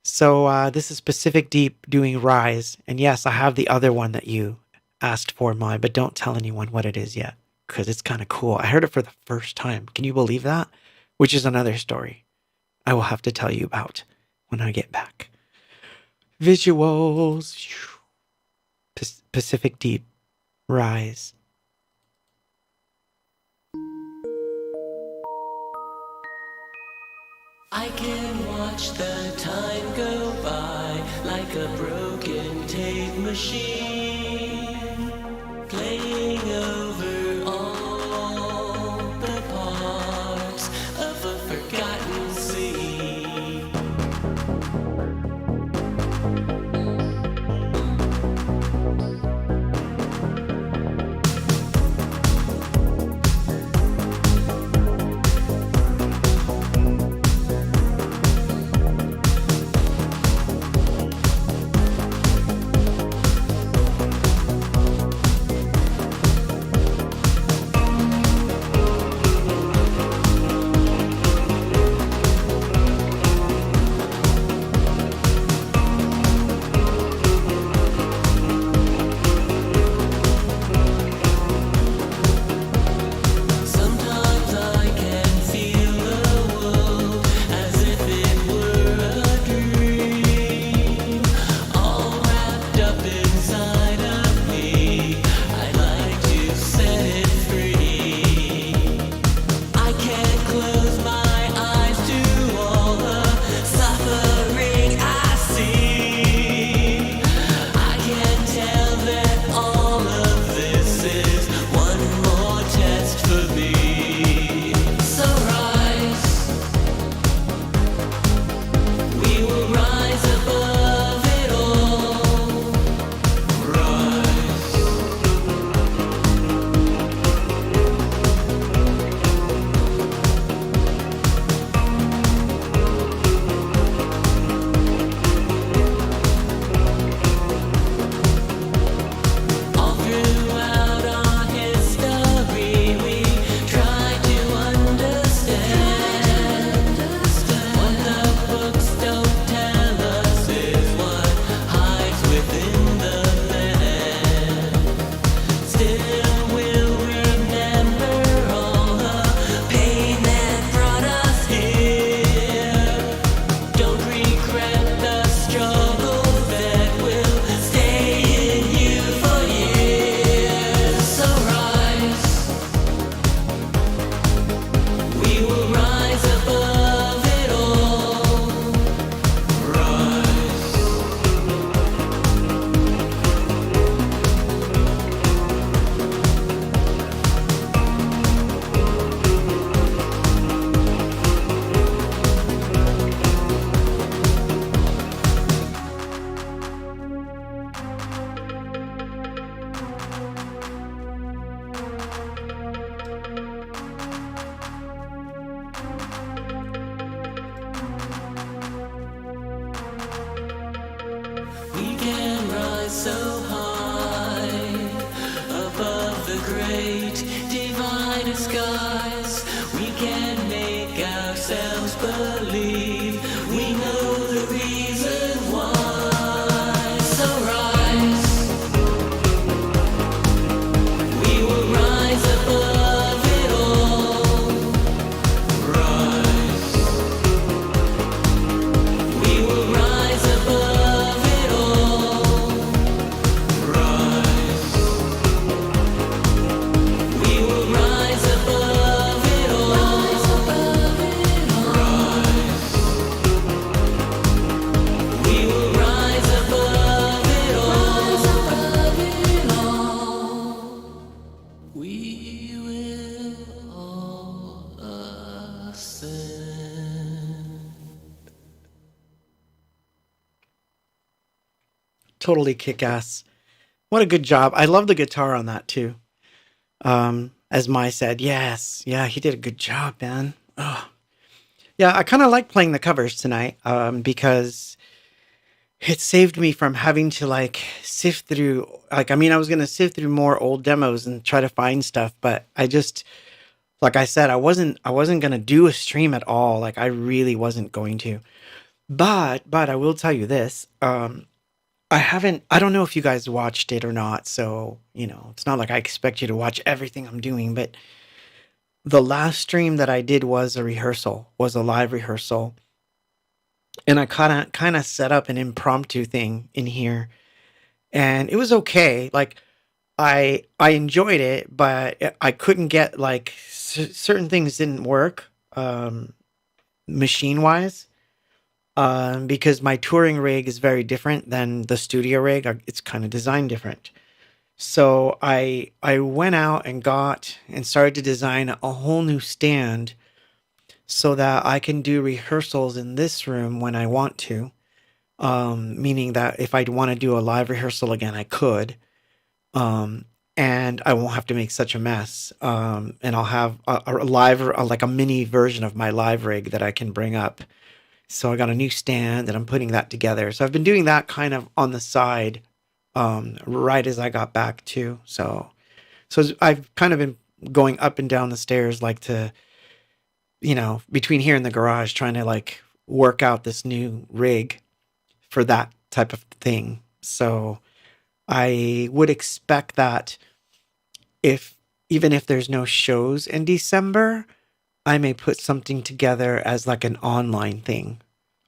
So, this is Pacific Deep doing Rise. And yes, I have the other one that you asked for mine, but don't tell anyone what it is yet because it's kind of cool. I heard it for the first time. Can you believe that? Which is another story I will have to tell you about when I get back. Visuals. Pacific Deep. Rise. I can watch the time go by like a broken tape machine, playing over all the parts of a forgotten scene. Sometimes I can feel the world as if it were a dream, all wrapped up inside of me. I'd like to set it free. I can't close my eyes to all the suffering I see. I can tell that all of this is one more test for me. So rise, we will rise above it all. Rise. All throughout our history, we try to understand. What the books don't tell us is what hides within the land. Still, we'll remember all the pain that brought us here. Don't regret the struggles that will stay in you for years. So rise, we will rise above it all. Rise. We can rise so high above the great divided skies. We can make ourselves believe we know the reason why. So rise, we will rise above it all. Rise, we will rise above it all. Rise, we will rise above it all. Rise, we will rise above it all. We will all ascend. Totally kick ass. What a good job. I love the guitar on that too. As Mai said, yes. Yeah, he did a good job, man. Oh. Yeah, I kind of like playing the covers tonight because it saved me from having to like sift through like I mean I was going to sift through more old demos and try to find stuff, but I just like I said I wasn't going to do a stream at all. Like I really wasn't going to. But I will tell you this. I don't know if you guys watched it or not, so, it's not like I expect you to watch everything I'm doing, but the last stream that I did was a live rehearsal, and I kind of set up an impromptu thing in here, and it was okay. Like I enjoyed it, but I couldn't get like certain things didn't work machine wise. Because my touring rig is very different than the studio rig. It's kind of designed different. So I went out and got and started to design a whole new stand so that I can do rehearsals in this room when I want to. Meaning that if I want to do a live rehearsal again, I could. Um, and I won't have to make such a mess. And I'll have a live, like a mini version of my live rig that I can bring up. So I got a new stand and I'm putting that together. So I've been doing that kind of on the side, right as I got back too. So I've kind of been going up and down the stairs, like to, between here and the garage, trying to like work out this new rig for that type of thing. So I would expect that if, even if there's no shows in December, I may put something together as like an online thing.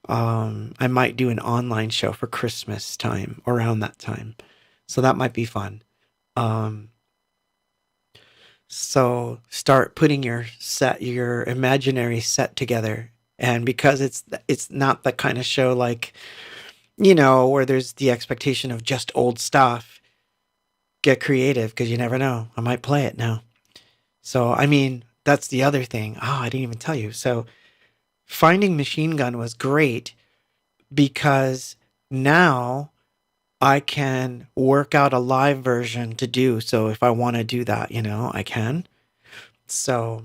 I might do an online show for Christmas time around that time. So that might be fun. Um, so start putting your imaginary set together. And because it's not the kind of show like, where there's the expectation of just old stuff, get creative because you never know. I might play it now. So, I mean, that's the other thing. Oh, I didn't even tell you. So, finding Machine Gun was great because now I can work out a live version to do. So, if I want to do that, I can. So,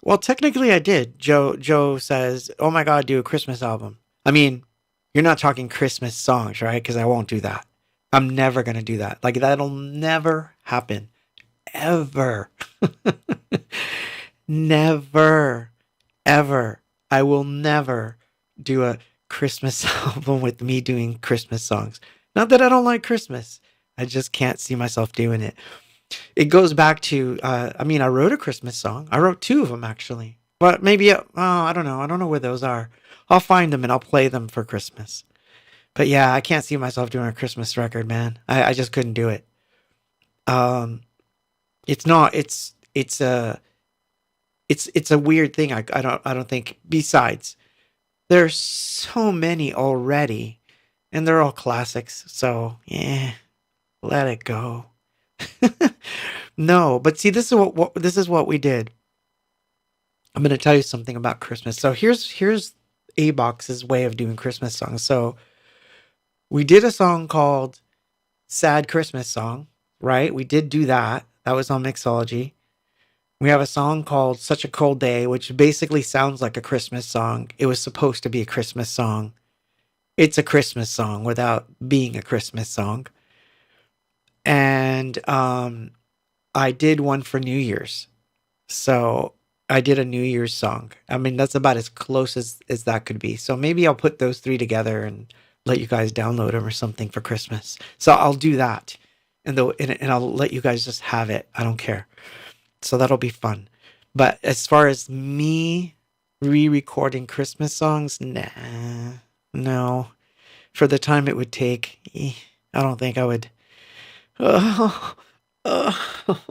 well, technically I did. Joe says, "Oh my god, do a Christmas album." I mean, you're not talking Christmas songs, right? Cuz I won't do that. I'm never going to do that. Like that'll never happen ever. Never ever. I will never do a Christmas album with me doing Christmas songs. Not that I don't like Christmas. I just can't see myself doing it. It goes back to, I mean, I wrote a Christmas song. I wrote two of them actually, but maybe, I don't know. I don't know where those are. I'll find them and I'll play them for Christmas. But yeah, I can't see myself doing a Christmas record, man. I just couldn't do it. Um, it's not, it's a weird thing. I don't think, besides, there's so many already and they're all classics. So yeah, let it go. No, but see, this is what we did. I'm going to tell you something about Christmas. So here's ABOX's way of doing Christmas songs. So we did a song called "Sad Christmas Song," right? We did do that. That was on Mixology. We have a song called "Such a Cold Day," which basically sounds like a Christmas song. It was supposed to be a Christmas song. It's a Christmas song without being a Christmas song. And I did one for New Year's. So I did a New Year's song. I mean, that's about as close as that could be. So maybe I'll put those three together and let you guys download them or something for Christmas. So I'll do that. And I'll let you guys just have it. I don't care. So that'll be fun. But as far as me re-recording Christmas songs, nah, no. For the time it would take, I don't think I would. Oh, oh,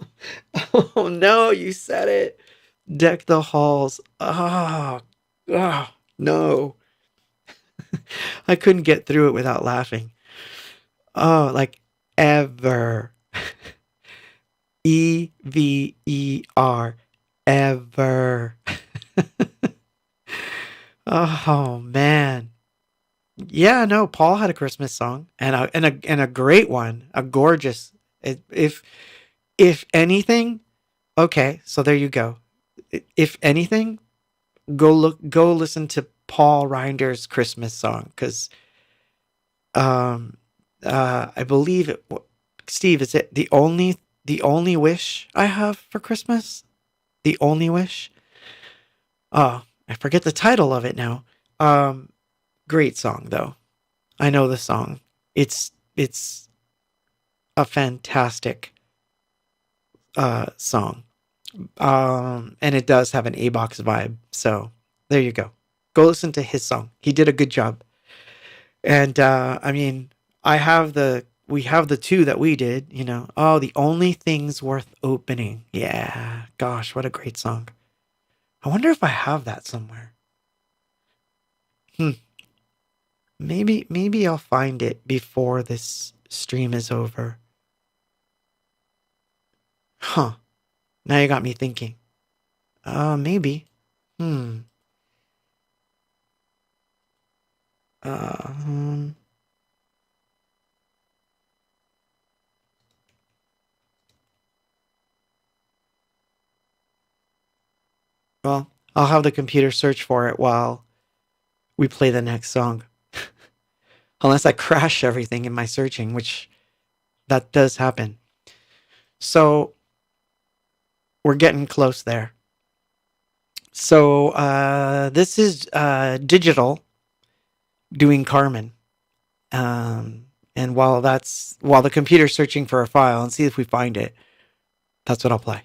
oh no, you said it. Deck the halls. Oh, oh no. I couldn't get through it without laughing. Oh, like ever. Ever. Ever. Oh man. Yeah, no, Paul had a Christmas song and a great one, a gorgeous. If anything, okay, so there you go. If anything, go listen to Paul Reinder's Christmas song because um I believe it. Steve, is it the only wish I have for Christmas? The only wish. Oh, I forget the title of it now. Um, Great song though. I know the song. It's It's a fantastic song. And it does have an ABOX vibe. So there you go. Go listen to his song. He did a good job. And I mean, we have the two that we did, you know. Oh, the only things worth opening. Yeah. Gosh, what a great song. I wonder if I have that somewhere. Hmm. Maybe I'll find it before this stream is over. Huh. Now you got me thinking. Maybe. Hmm. Um. Well, I'll have the computer search for it while we play the next song. Unless I crash everything in my searching, which that does happen. So we're getting close there. So this is digital doing Carmen. And while the computer's searching for a file and see if we find it, that's what I'll play.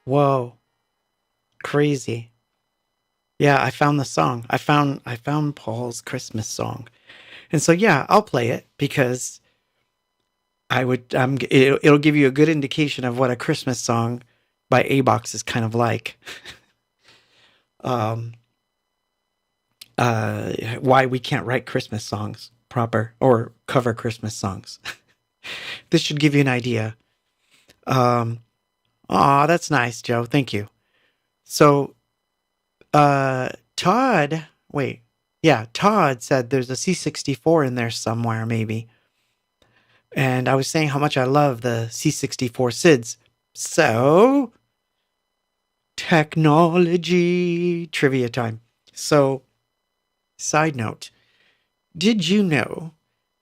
Whoa, crazy. Yeah, I found the song. I found Paul's Christmas song. And so yeah, I'll play it because it'll give you a good indication of what a Christmas song by ABOX is kind of like. Um why we can't write Christmas songs proper or cover Christmas songs. This should give you an idea. Um Aw, that's nice, Joe. Thank you. So Todd, wait. Yeah, Todd said there's a C64 in there somewhere, maybe. And I was saying how much I love the C64 SIDS. So, technology trivia time. So, side note, did you know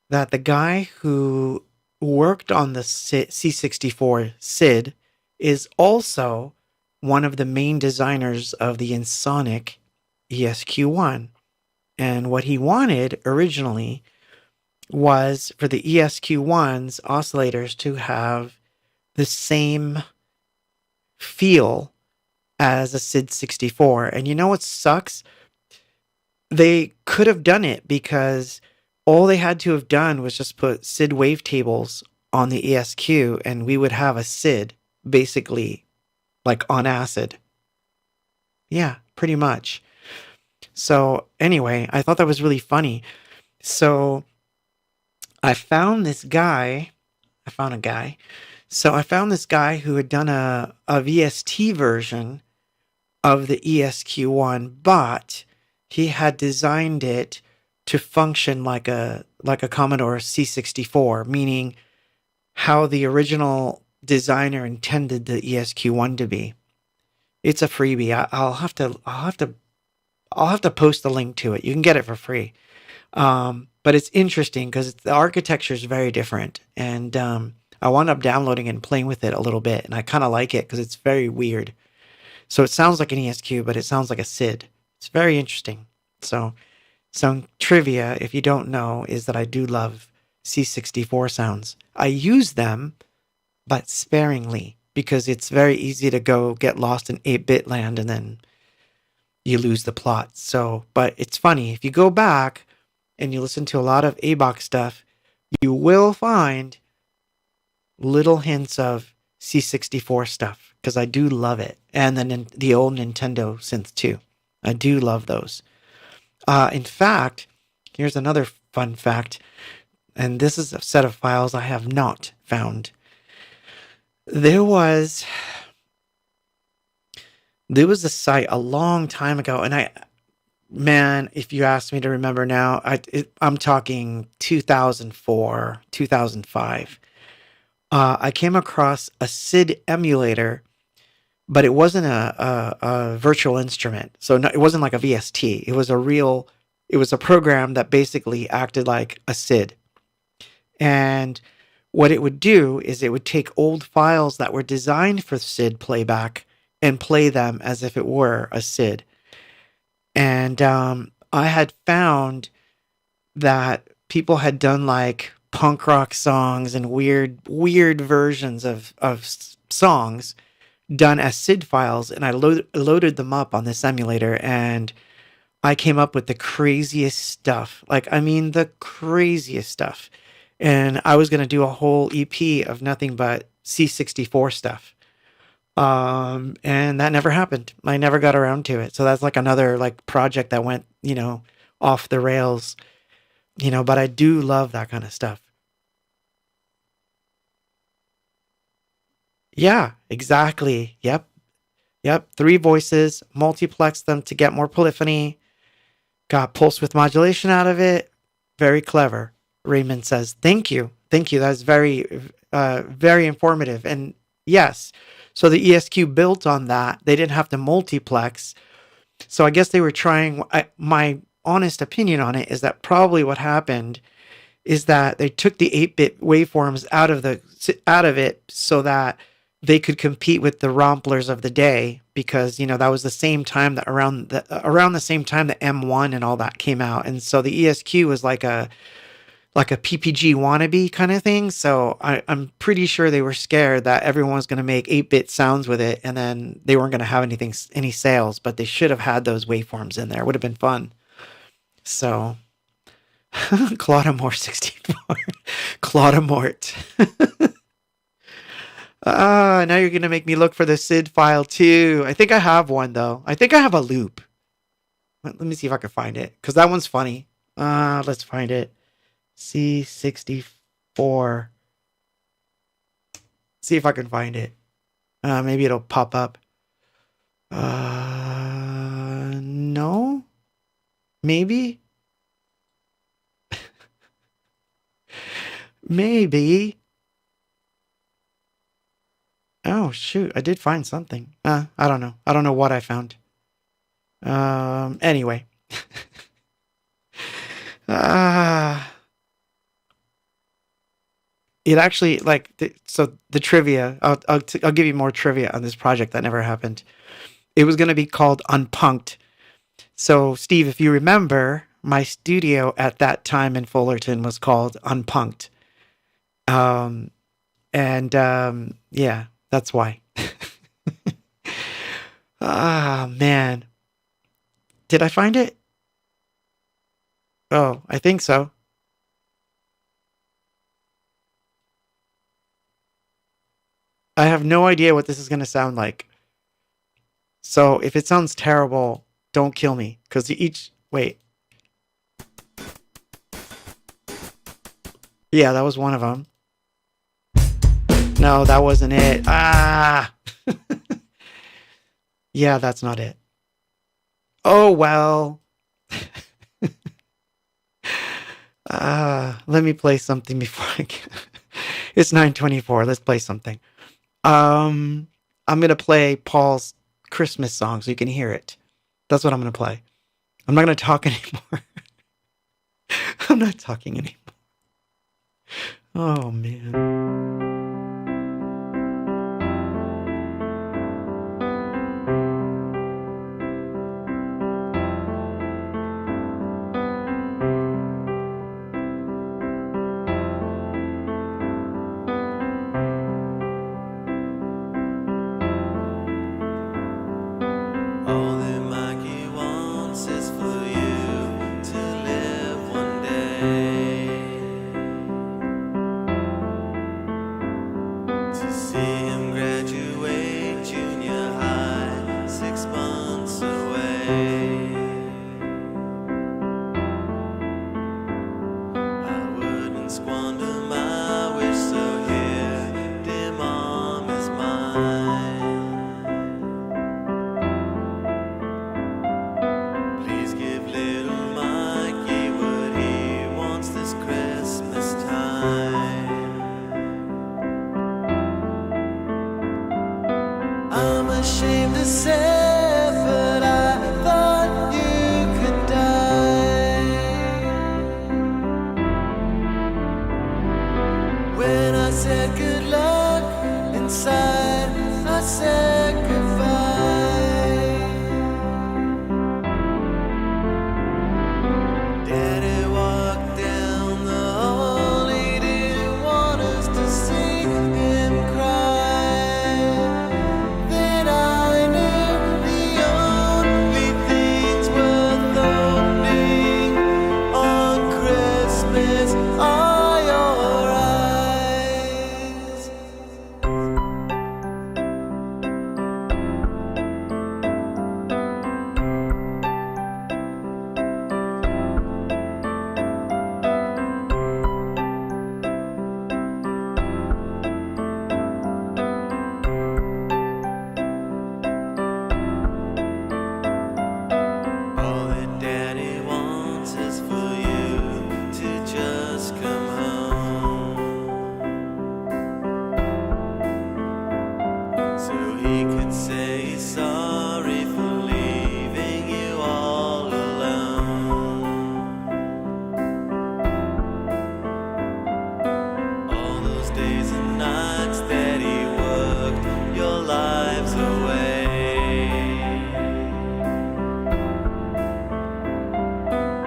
that the guy who worked on the C64 SID is also one of the main designers of the Ensoniq ESQ1? And what he wanted originally was for the ESQ1's oscillators to have the same feel as a SID 64. And you know what sucks? They could have done it because all they had to have done was just put SID wavetables on the ESQ and we would have a SID basically like on acid. Yeah, pretty much. So, anyway, I thought that was really funny. So, I found this guy. I found a guy. So I found this guy who had done a VST version of the ESQ1, but he had designed it to function like a Commodore C64, meaning how the original designer intended the ESQ1 to be. It's a freebie. I'll have to post the link to it. You can get it for free. But it's interesting because the architecture is very different, and I wound up downloading it and playing with it a little bit, and I kind of like it because it's very weird. So it sounds like an ESQ, but it sounds like a SID. It's very interesting. So some trivia, if you don't know, is that I do love C64 sounds. I use them, but sparingly because it's very easy to go get lost in 8-bit land and then you lose the plot. So, but it's funny if you go back and you listen to a lot of ABOX stuff, you will find little hints of C64 stuff because I do love it. And then the old Nintendo synth too. I do love those. In fact, here's another fun fact, and this is a set of files I have not found. There was a site a long time ago, and man, if you ask me to remember now, I'm talking 2004, 2005. I came across a SID emulator, but it wasn't a virtual instrument. So no, it wasn't like a VST. It was a program that basically acted like a SID. And what it would do is it would take old files that were designed for SID playback and play them as if it were a SID. And I had found that people had done like punk rock songs and weird versions of songs done as SID files, and I loaded them up on this emulator, and I came up with the craziest stuff. Like, I mean, the craziest stuff. And I was going to do a whole EP of nothing but C64 stuff. And that never happened. I never got around to it. So that's like another like project that went, off the rails, but I do love that kind of stuff. Yeah, exactly. Yep. Yep. 3 voices, multiplex them to get more polyphony. Got pulse width modulation out of it. Very clever. Raymond says, thank you. Thank you. That's very informative. And yes, so the ESQ built on that. They didn't have to multiplex. So I guess they were trying. My honest opinion on it is that probably what happened is that they took the 8-bit waveforms out of it so that they could compete with the romplers of the day, because that was the same time that around the same time that M1 and all that came out, and so the ESQ was like like a PPG wannabe kind of thing. So I'm pretty sure they were scared that everyone was going to make 8-bit sounds with it, and then they weren't going to have any sales. But they should have had those waveforms in there. It would have been fun. So Claudemort 64, Claudemort. Now you're gonna make me look for the SID file too. I think I have one though. I think I have a loop. Let me see if I can find it because that one's funny. Let's find it. C64. See if I can find it. Maybe it'll pop up. No. Maybe. Maybe. Oh shoot! I did find something. I don't know. I don't know what I found. Anyway. It actually so the trivia. I'll give you more trivia on this project that never happened. It was gonna be called Unpunked. So Steve, if you remember, my studio at that time in Fullerton was called Unpunked. Um, and yeah, that's why. Man, did I find it? Oh, I think so. I have no idea what this is going to sound like. So if it sounds terrible, don't kill me. Because each. Wait. Yeah, that was one of them. No, that wasn't it. Yeah, that's not it. Oh, well. Let me play something before I get. It's 9:24. Let's play something. I'm gonna play Paul's Christmas song so you can hear it. That's what I'm gonna play. I'm not gonna talk anymore. I'm not talking anymore. Oh man. All that Mikey wants is for you to live one day, to see him graduate junior high 6 months away. I wouldn't squander my wish, so here, dear mom, is mine. Please give little Mikey what he wants this Christmas time. I'm ashamed to say, but I thought you could die. When I said good luck, inside I said goodbye. Daddy walked down the hall, he didn't want us to see him cry. Then I knew the only things worth owning on Christmas are your eyes. All that Daddy wants is for you to just come home, so he could say he's sorry for leaving you all alone. All those days and nights that he worked your lives away.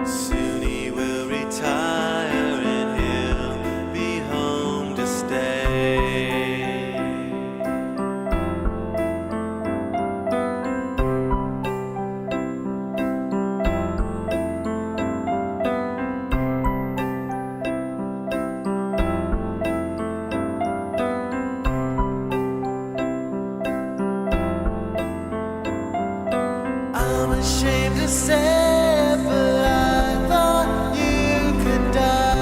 Soon he will retire in Ashamed to say, but I thought you could die.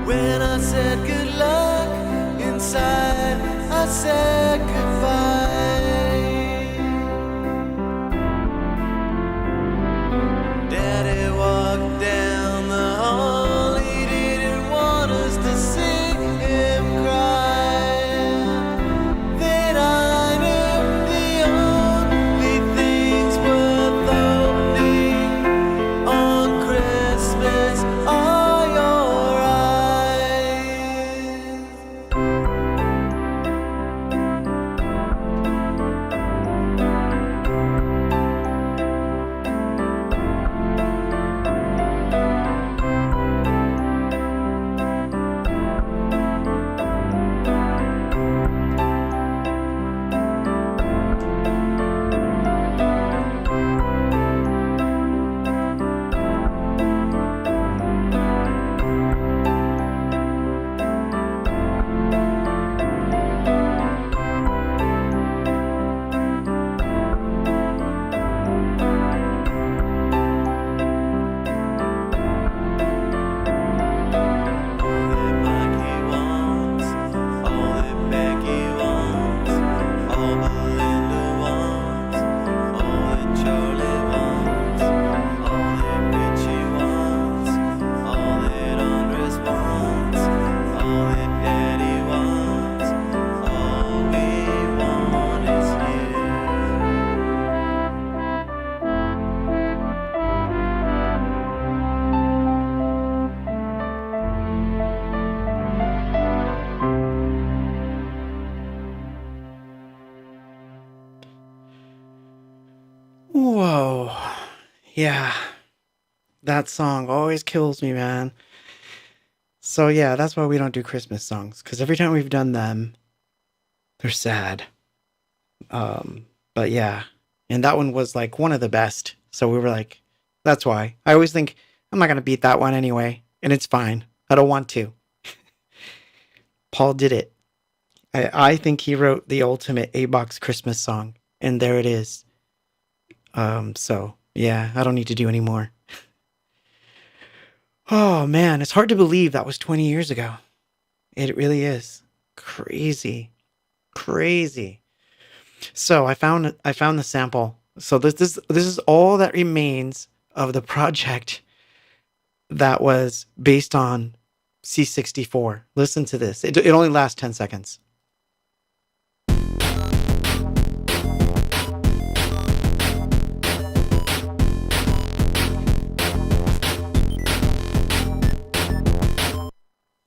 When I said good luck, inside I said goodbye. Daddy walked down the hall, he didn't want us to see him cry. Then I knew the only things worth owning on Christmas are your eyes. Whoa. Yeah. That song always kills me, man. So yeah, that's why we don't do Christmas songs. Because every time we've done them, they're sad. But yeah. And that one was like one of the best. So we were like, that's why. I always think I'm not gonna beat that one anyway. And it's fine. I don't want to. Paul did it. I think he wrote the ultimate ABOX Christmas song. And there it is. So yeah, I don't need to do any more. Oh man, it's hard to believe that was 20 years ago. It really is. Crazy. Crazy. So I found the sample. So this is all that remains of the project that was based on C64. Listen to this. It only lasts 10 seconds.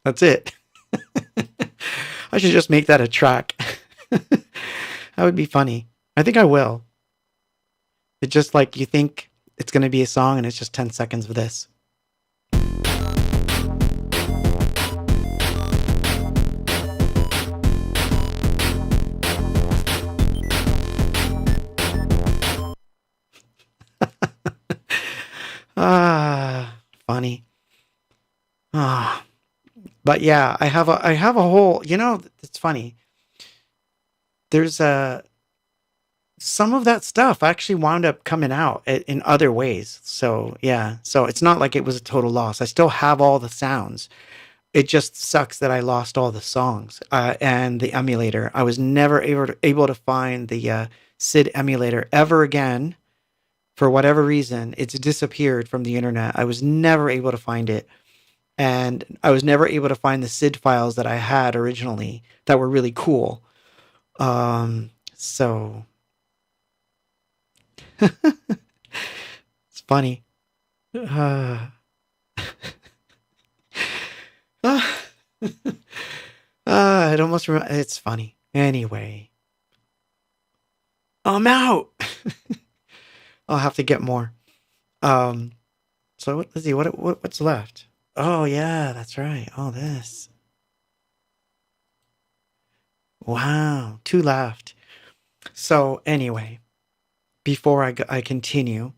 That's it. I should just make that a track. That would be funny. I think I will. It's just like you think it's going to be a song and it's just 10 seconds of this. Funny. Ah, but yeah, I have a whole, it's funny. There's some of that stuff actually wound up coming out in other ways. So, yeah. So it's not like it was a total loss. I still have all the sounds. It just sucks that I lost all the songs and the emulator. I was never able to find the SID emulator ever again. For whatever reason, it's disappeared from the internet. I was never able to find it. And I was never able to find the SID files that I had originally that were really cool. So it's funny. Uh, ah, it almost it's funny. Anyway, I'm out. I'll have to get more. Um, so let's see what's left. Oh yeah, that's right. All this. Wow, two left. So anyway, before I continue,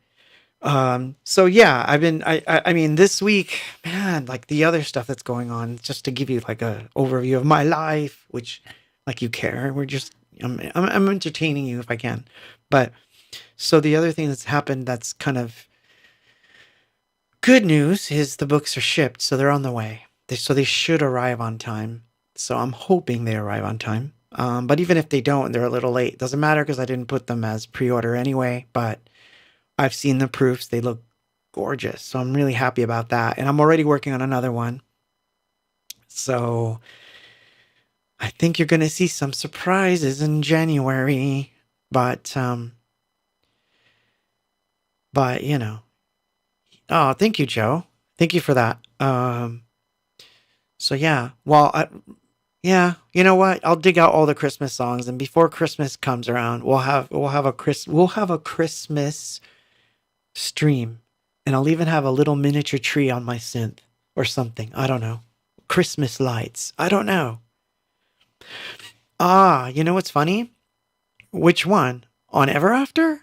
so yeah, I mean this week, man, like the other stuff that's going on, just to give you like a overview of my life, which like you care. We're just I'm entertaining you if I can. But so the other thing that's happened that's kind of good news is the books are shipped, so they're on the way. So they should arrive on time. So I'm hoping they arrive on time. But even if they don't, they're a little late. Doesn't matter because I didn't put them as pre-order anyway. But I've seen the proofs; they look gorgeous. So I'm really happy about that. And I'm already working on another one. So I think you're going to see some surprises in January. But but you know, oh, thank you, Joe. Thank you for that. So yeah, yeah, you know what? I'll dig out all the Christmas songs, and before Christmas comes around, we'll have a Christmas stream, and I'll even have a little miniature tree on my synth or something. I don't know. Christmas lights. I don't know. Ah, you know what's funny? Which one? On Ever After?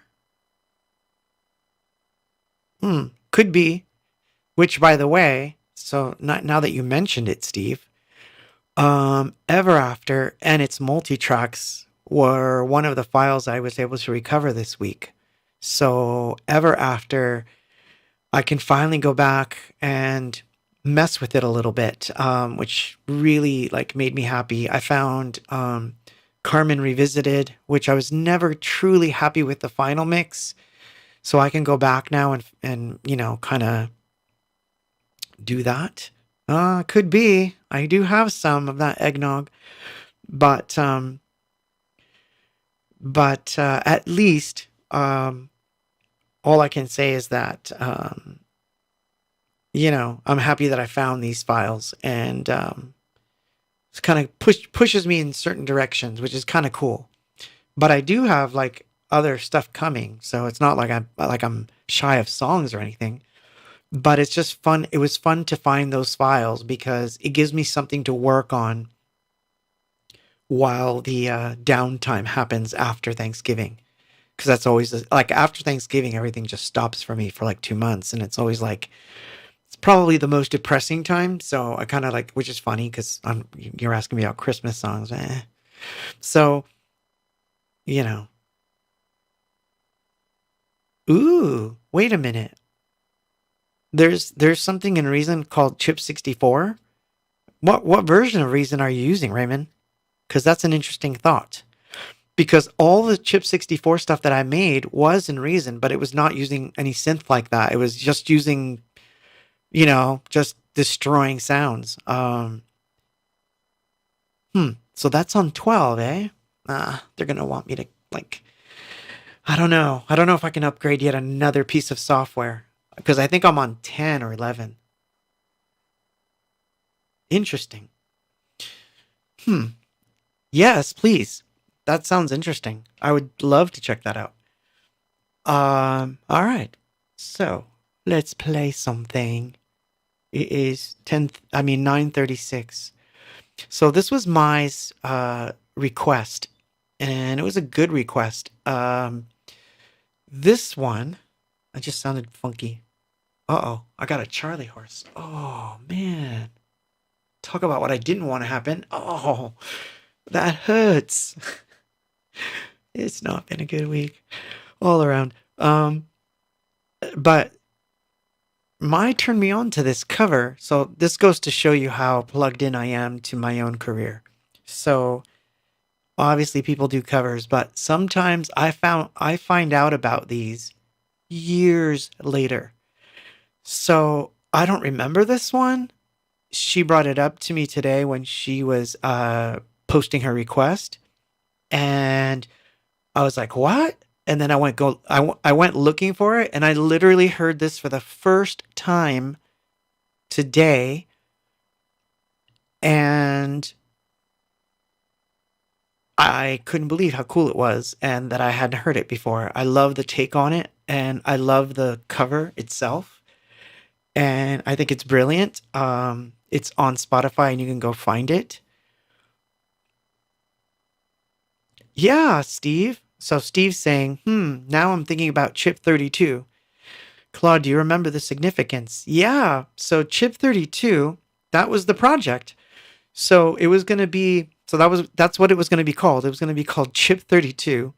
Could be. Which, by the way, so not, now that you mentioned it, Steve, Ever After and its multi tracks were one of the files I was able to recover this week. So Ever After, I can finally go back and mess with it a little bit, which really like made me happy. I found Carmen Revisited, which I was never truly happy with the final mix. So I can go back now and you know, kind of do that. Could be. I do have some of that eggnog, but at least all I can say is that you know, I'm happy that I found these files, and it's kind of pushes me in certain directions, which is kind of cool. But I do have like other stuff coming, so it's not like I'm shy of songs or anything. But it's just fun. It was fun to find those files because it gives me something to work on while the downtime happens after Thanksgiving. Because that's always like after Thanksgiving, everything just stops for me for like 2 months, and it's always like it's probably the most depressing time. So I kind of like, which is funny because you're asking me about Christmas songs, So you know, ooh, wait a minute. There's something in Reason called Chip 64. What version of Reason are you using, Raymond? Because that's an interesting thought. Because all the Chip 64 stuff that I made was in Reason, but it was not using any synth like that. It was just using, you know, just destroying sounds. So that's on 12, eh? They're gonna want me to like. I don't know. I don't know if I can upgrade yet another piece of software because I think I'm on 10 or 11. Interesting. Hmm. Yes, please. That sounds interesting. I would love to check that out. All right. So let's play something. It is 10. I mean 9:36. So this was my request, and it was a good request. This one, I just sounded funky. Uh-oh, I got a Charlie horse. Oh man, talk about what I didn't want to happen. Oh, that hurts. It's not been a good week all around. But my turned me on to this cover. So this goes to show you how plugged in I am to my own career. So obviously people do covers, but sometimes I find out about these years later. So I don't remember this one. She brought it up to me today when she was posting her request, and I was like, "What?" And then I went looking for it, and I literally heard this for the first time today, and I couldn't believe how cool it was and that I hadn't heard it before. I love the take on it, and I love the cover itself, and I think it's brilliant. It's on Spotify, and you can go find it. Yeah, Steve. So Steve's saying, now I'm thinking about Chip 32. Claude, do you remember the significance? Yeah. So Chip 32, that was the project. So it was going to be So that's what it was going to be called. It was going to be called Chip 32,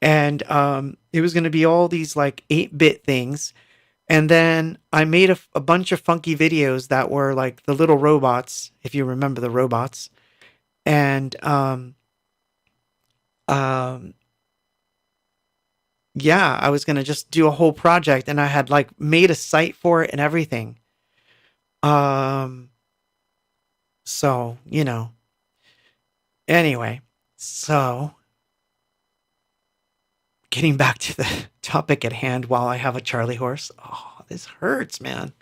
and it was going to be all these like 8-bit things. And then I made a bunch of funky videos that were like the little robots, if you remember the robots. And um, yeah, I was gonna just do a whole project, and I had like made a site for it and everything. Um, so anyway, so getting back to the topic at hand, while I have a Charlie horse. Oh, this hurts, man.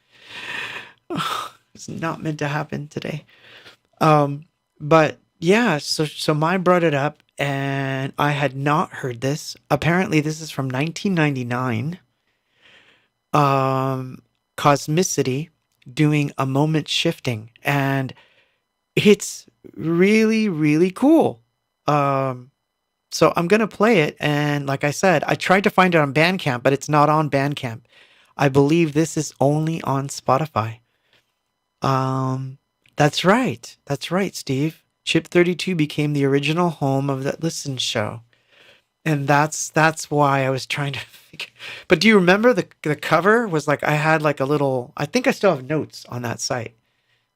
Oh, it's not meant to happen today. Um, but yeah, so my brought it up, and I had not heard this. Apparently, this is from 1999. Um, Cosmicity doing a moment shifting, and it's really really cool. Um, so I'm gonna play it, and like I said, I tried to find it on Bandcamp, but it's not on Bandcamp. I believe this is only on Spotify. Um, that's right. That's right, Steve. Chip 32 became the original home of that Listen show. And that's why I was trying to figure. But do you remember the cover was like I had like a little, I think I still have notes on that site,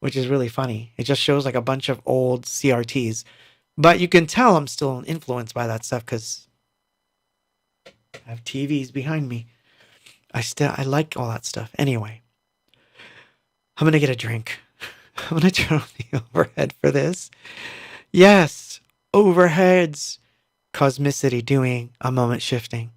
which is really funny. It just shows like a bunch of old CRTs. But you can tell I'm still influenced by that stuff cuz I have TVs behind me. I like all that stuff. Anyway, I'm going to get a drink. I'm going to turn on the overhead for this. Yes, overheads. Cosmicity doing a moment shifting.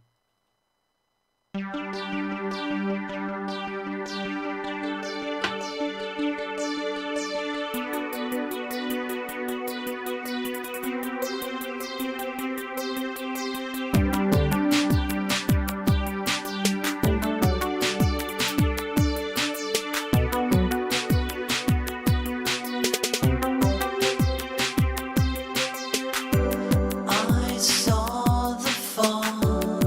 I saw the fall,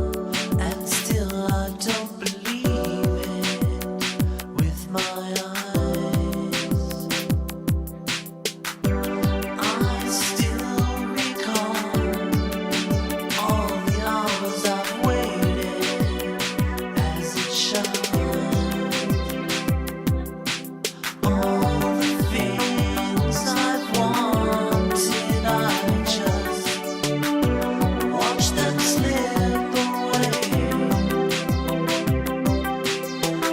and still I don't believe it with my eyes. I still recall all the hours I've waited as it shines. All the things I've wanted, I just watch them slip away.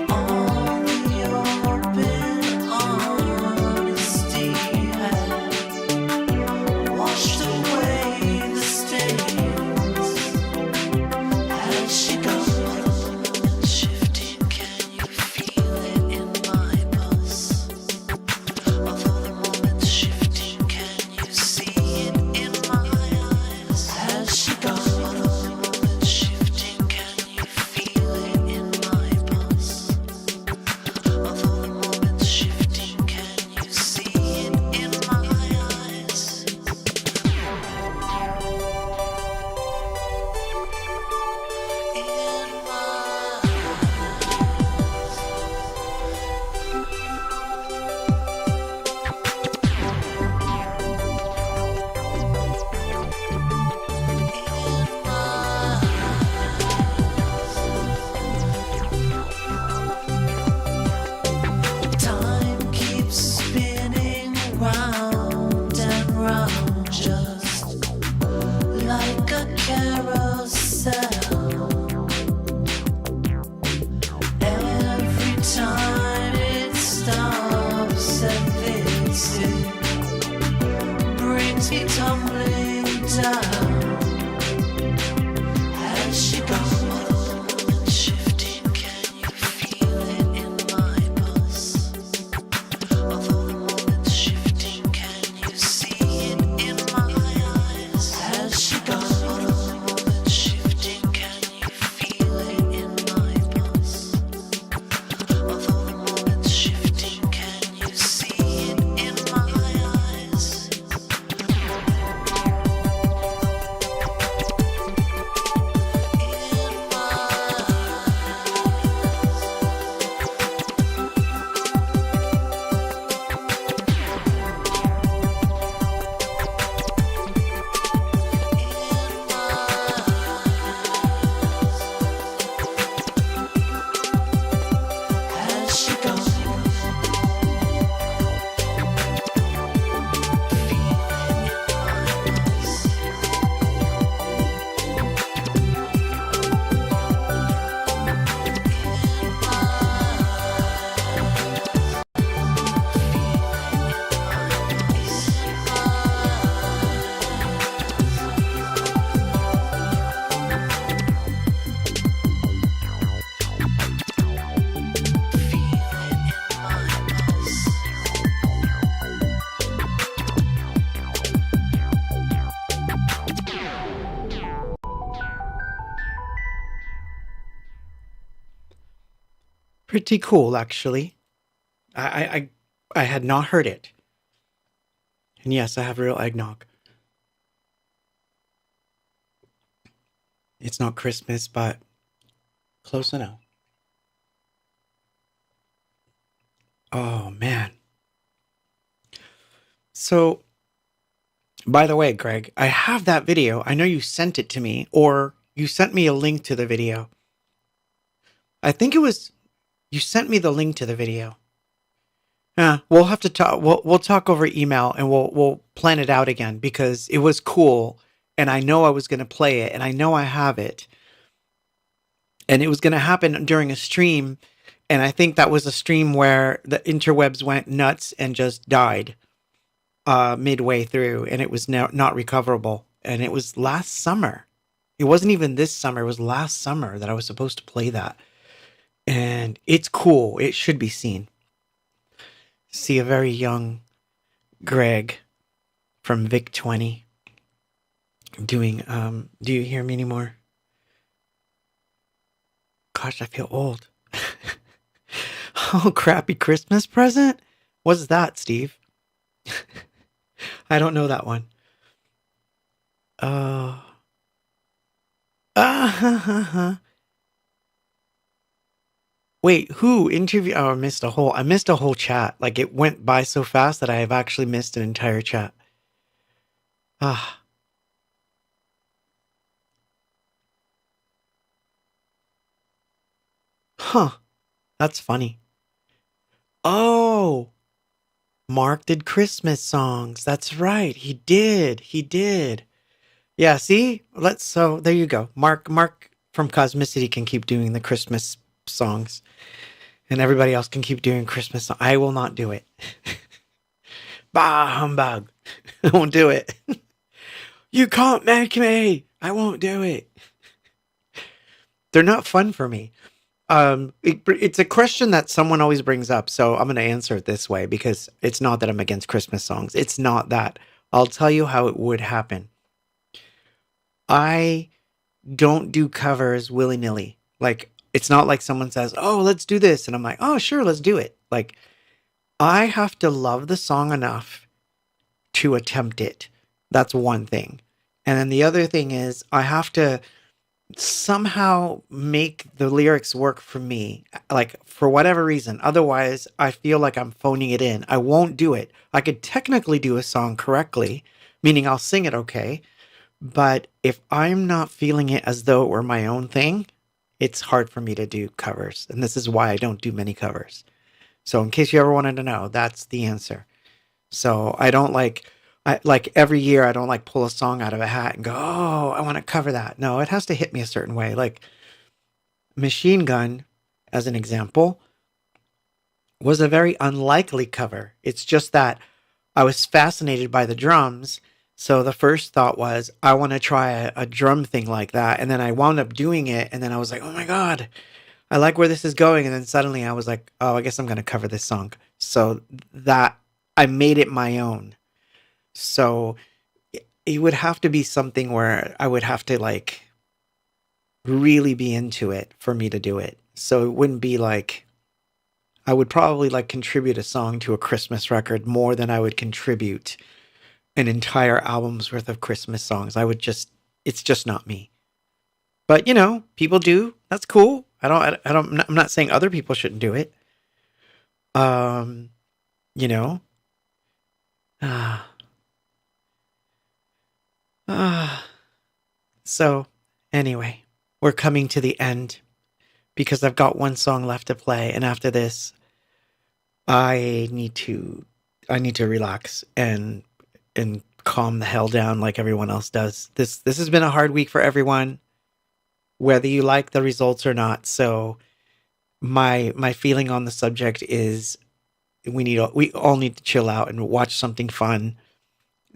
All the open honesty had washed away the stains. Has she gone shifting? Can you feel it in my pulse? Although the moment's shifting, can you see it in my eyes? Has she gone? Although the moment's shifting, can you feel it in my pulse? Although the moment's shifting, can you see it in my eyes? In Time keeps spinning round and round, just like a carousel. Every time it stops and thinks it brings me tumbling down. Has she gone? Moment shifting, can you feel it in my pulse? Although the moment's shifting, can you see it in my eyes? Has she gone? Although the moment's shifting, can you feel it in my pulse? Although the moment's shifting, can you see it in my eyes? Pretty cool, actually. I had not heard it. And yes, I have real eggnog. It's not Christmas, but close enough. Oh, man. So, by the way, Greg, I have that video. I know you sent it to me, or you sent me a link to the video. I think it was you sent me the link to the video. Yeah, we'll have to talk. We'll talk over email, and we'll plan it out again because it was cool, and I know I was going to play it, and I know I have it, and it was going to happen during a stream, and I think that was a stream where the interwebs went nuts and just died midway through, and it was not recoverable, and it was last summer. It wasn't even this summer; it was last summer that I was supposed to play that, and it's cool. It should be seen. See a very young Greg from Vic 20 doing do you hear me anymore? Gosh, I feel old. Oh, crappy Christmas present? What's that, Steve? I don't know that one. Uh ha. Wait, who interview oh, I missed a whole chat. Like it went by so fast that I have actually missed an entire chat. Ah, huh. That's funny. Oh, Mark did Christmas songs. That's right. He did. He did. Yeah, see? Let's so there you go. Mark from Cosmicity can keep doing the Christmas songs and everybody else can keep doing Christmas. I will not do it. Bah humbug. I won't do it. You can't make me. I won't do it. They're not fun for me. It's a question that someone always brings up, so I'm going to answer it this way because it's not that I'm against Christmas songs. It's not that. I'll tell you how it would happen. I don't do covers willy nilly. Like, it's not like someone says, "Oh, let's do this," and I'm like, "Oh, sure, let's do it." Like, I have to love the song enough to attempt it. That's one thing. And then the other thing is, I have to somehow make the lyrics work for me, like for whatever reason. Otherwise, I feel like I'm phoning it in. I won't do it. I could technically do a song correctly, meaning I'll sing it okay. But if I'm not feeling it as though it were my own thing, it's hard for me to do covers. And this is why I don't do many covers. So in case you ever wanted to know, that's the answer. So I like every year I don't like pull a song out of a hat and go, "Oh, I want to cover that." No, it has to hit me a certain way. Like Machine Gun, as an example, was a very unlikely cover. It's just that I was fascinated by the drums. So the first thought was, I want to try a drum thing like that. And then I wound up doing it. And then I was like, oh my God, I like where this is going. And then suddenly I was like, oh, I guess I'm going to cover this song. So that I made it my own. So it would have to be something where I would have to like really be into it for me to do it. So it wouldn't be like I would probably like contribute a song to a Christmas record more than I would contribute an entire album's worth of Christmas songs. It's just not me. But you know, people do. That's cool. I'm not saying other people shouldn't do it. Um, you know, ah, ah. So anyway, we're coming to the end because I've got one song left to play, and after this, I need to I need to relax and calm the hell down like everyone else does. This has been a hard week for everyone, whether you like the results or not. So my feeling on the subject is we all need to chill out and watch something fun.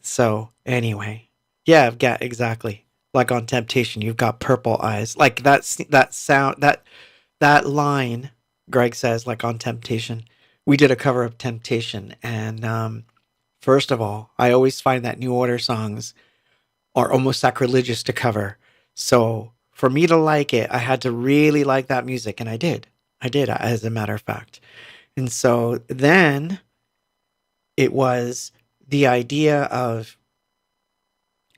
So anyway, yeah, exactly. Like on Temptation, you've got purple eyes. Like that sound that line. Greg says like on Temptation. We did a cover of Temptation, and first of all, I always find that New Order songs are almost sacrilegious to cover. So for me to like it, I had to really like that music, and I did. I did, as a matter of fact. And so then it was the idea of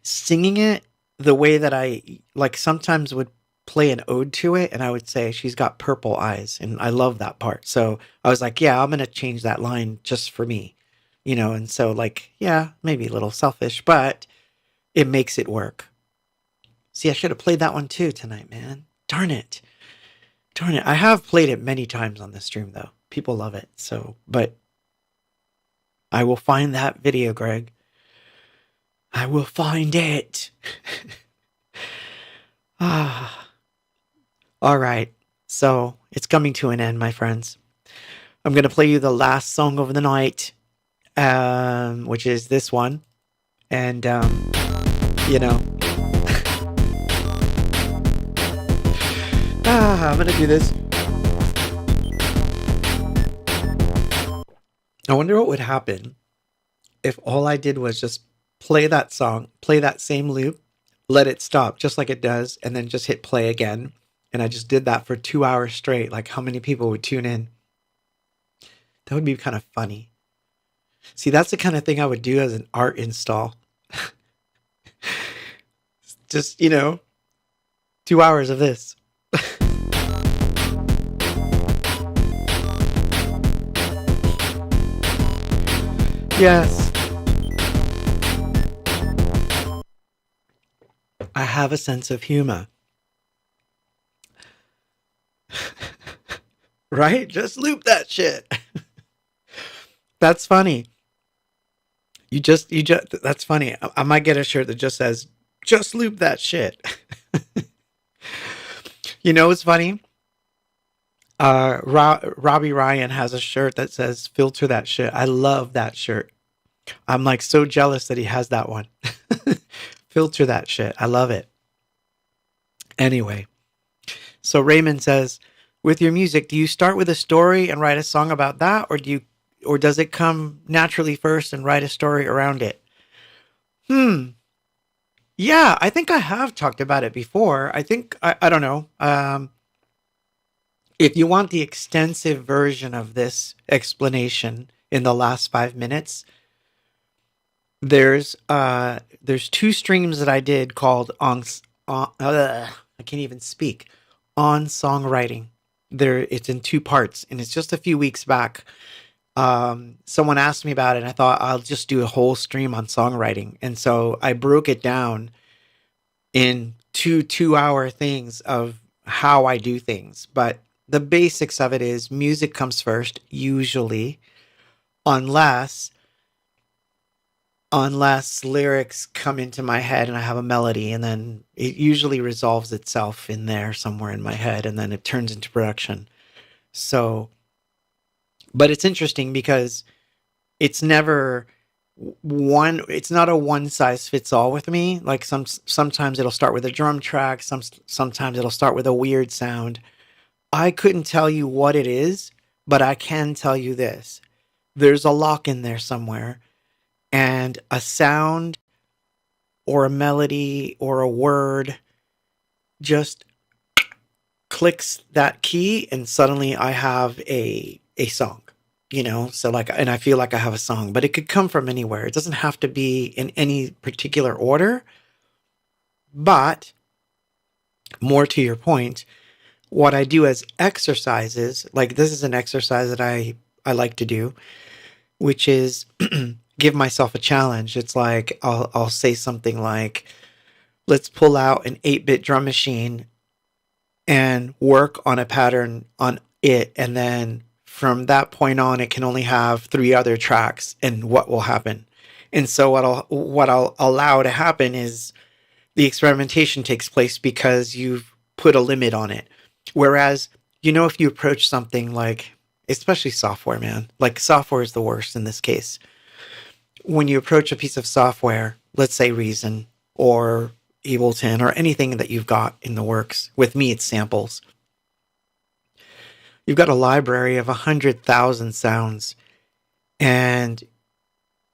singing it the way that I like sometimes would play an ode to it, and I would say she's got purple eyes, and I love that part. So I was like, yeah, I'm gonna change that line just for me, and so like, yeah, maybe a little selfish, but it makes it work. See, I should have played that one too tonight, man. Darn it. Darn it. I have played it many times on the stream though. People love it. So, but I will find that video, Greg. I will find it. Ah. All right. So it's coming to an end, my friends. I'm going to play you the last song of the night, which is this one. And, you know, I'm going to do this. I wonder what would happen if all I did was just play that song, play that same loop, let it stop just like it does, and then just hit play again. And I just did that for 2 hours straight. Like, how many people would tune in? That would be kind of funny. See, that's the kind of thing I would do as an art install. Just, 2 hours of this. Yes. I have a sense of humor. Right? Just loop that shit. That's funny. That's funny. I might get a shirt that just says, just loop that shit. You know what's funny? Robbie Ryan has a shirt that says, filter that shit. I love that shirt. I'm like so jealous that he has that one. Filter that shit. I love it. Anyway, so Raymond says, with your music, do you start with a story and write a song about that, or does it come naturally first and write a story around it? Yeah, I think I have talked about it before. I think I don't know. If you want the extensive version of this explanation in the last 5 minutes, there's two streams that I did called I can't even speak, on songwriting. It's in two parts, and it's just a few weeks back. Someone asked me about it, and I thought I'll just do a whole stream on songwriting, and so I broke it down in two-hour things of how I do things. But the basics of it is music comes first, usually, unless lyrics come into my head and I have a melody, and then it usually resolves itself in there somewhere in my head, and then it turns into production. So, but it's interesting because it's never it's not a one size fits all with me. Like sometimes it'll start with a drum track, sometimes it'll start with a weird sound. I couldn't tell you what it is, but I can tell you this. There's a lock in there somewhere, and a sound or a melody or a word just clicks that key, and suddenly I have a song, so like, and I feel like I have a song, but it could come from anywhere. It doesn't have to be in any particular order. But more to your point, what I do as exercises, like this is an exercise that I like to do, which is give myself a challenge. It's like I'll say something like, let's pull out an 8-bit drum machine and work on a pattern on it, and then from that point on it can only have 3 other tracks, and what will happen. And so what I'll allow to happen is the experimentation takes place because you've put a limit on it. Whereas, if you approach something like, especially software, man, like software is the worst in this case. When you approach a piece of software, let's say Reason or Ableton or anything that you've got in the works, with me it's samples. You've got a library of 100,000 sounds. And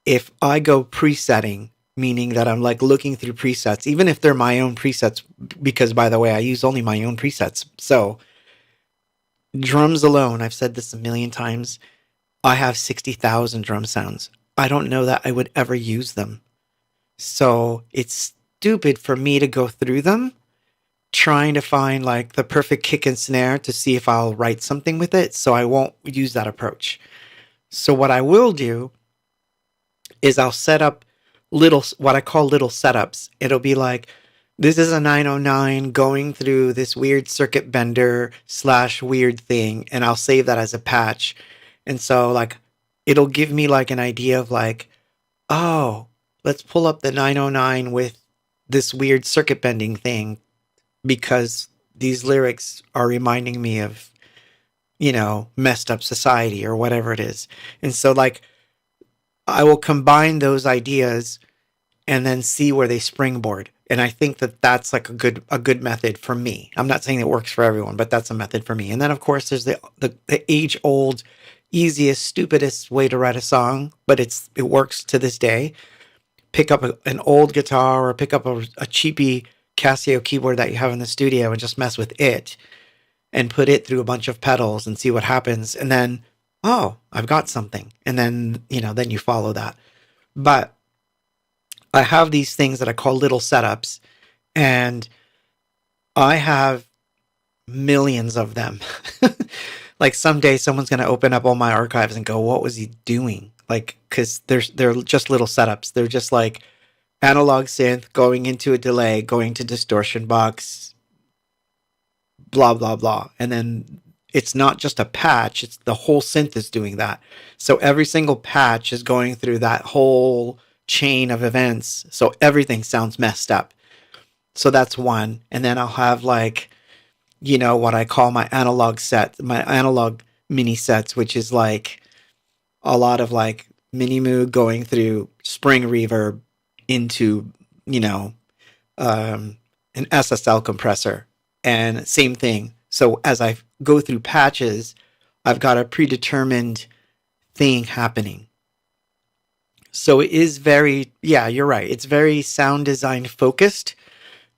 if I go presetting, meaning that I'm like looking through presets, even if they're my own presets, because by the way, I use only my own presets. So Drums alone, I've said this a million times, I have 60,000 drum sounds. I don't know that I would ever use them. So it's stupid for me to go through them trying to find like the perfect kick and snare to see if I'll write something with it. So I won't use that approach. So what I will do is I'll set up little, what I call little setups. It'll be like, this is a 909 going through this weird circuit bender slash weird thing, and I'll save that as a patch. And so like, it'll give me like an idea of like, oh, let's pull up the 909 with this weird circuit bending thing because these lyrics are reminding me of, you know, messed up society or whatever it is. And so like, I will combine those ideas and then see where they springboard. And I think that that's like a good method for me. I'm not saying it works for everyone, but that's a method for me. And then of course there's the age old, easiest, stupidest way to write a song, but it works to this day. Pick up an old guitar or pick up a cheapy Casio keyboard that you have in the studio and just mess with it and put it through a bunch of pedals and see what happens. And then, oh, I've got something. And then, you know, then you follow that. But I have these things that I call little setups, and I have millions of them. Like someday someone's going to open up all my archives and go, what was he doing? Like, cause they're just little setups. They're just like analog synth going into a delay, going to distortion box, blah, blah, blah. And then it's not just a patch. It's the whole synth is doing that. So every single patch is going through that whole chain of events. So everything sounds messed up. So that's one. And then I'll have like, you know, what I call my analog set, my analog mini sets, which is like a lot of like mini moog going through spring reverb into, you know, an SSL compressor, and same thing. So as I go through patches, I've got a predetermined thing happening. So it is very, yeah, you're right. It's very sound design focused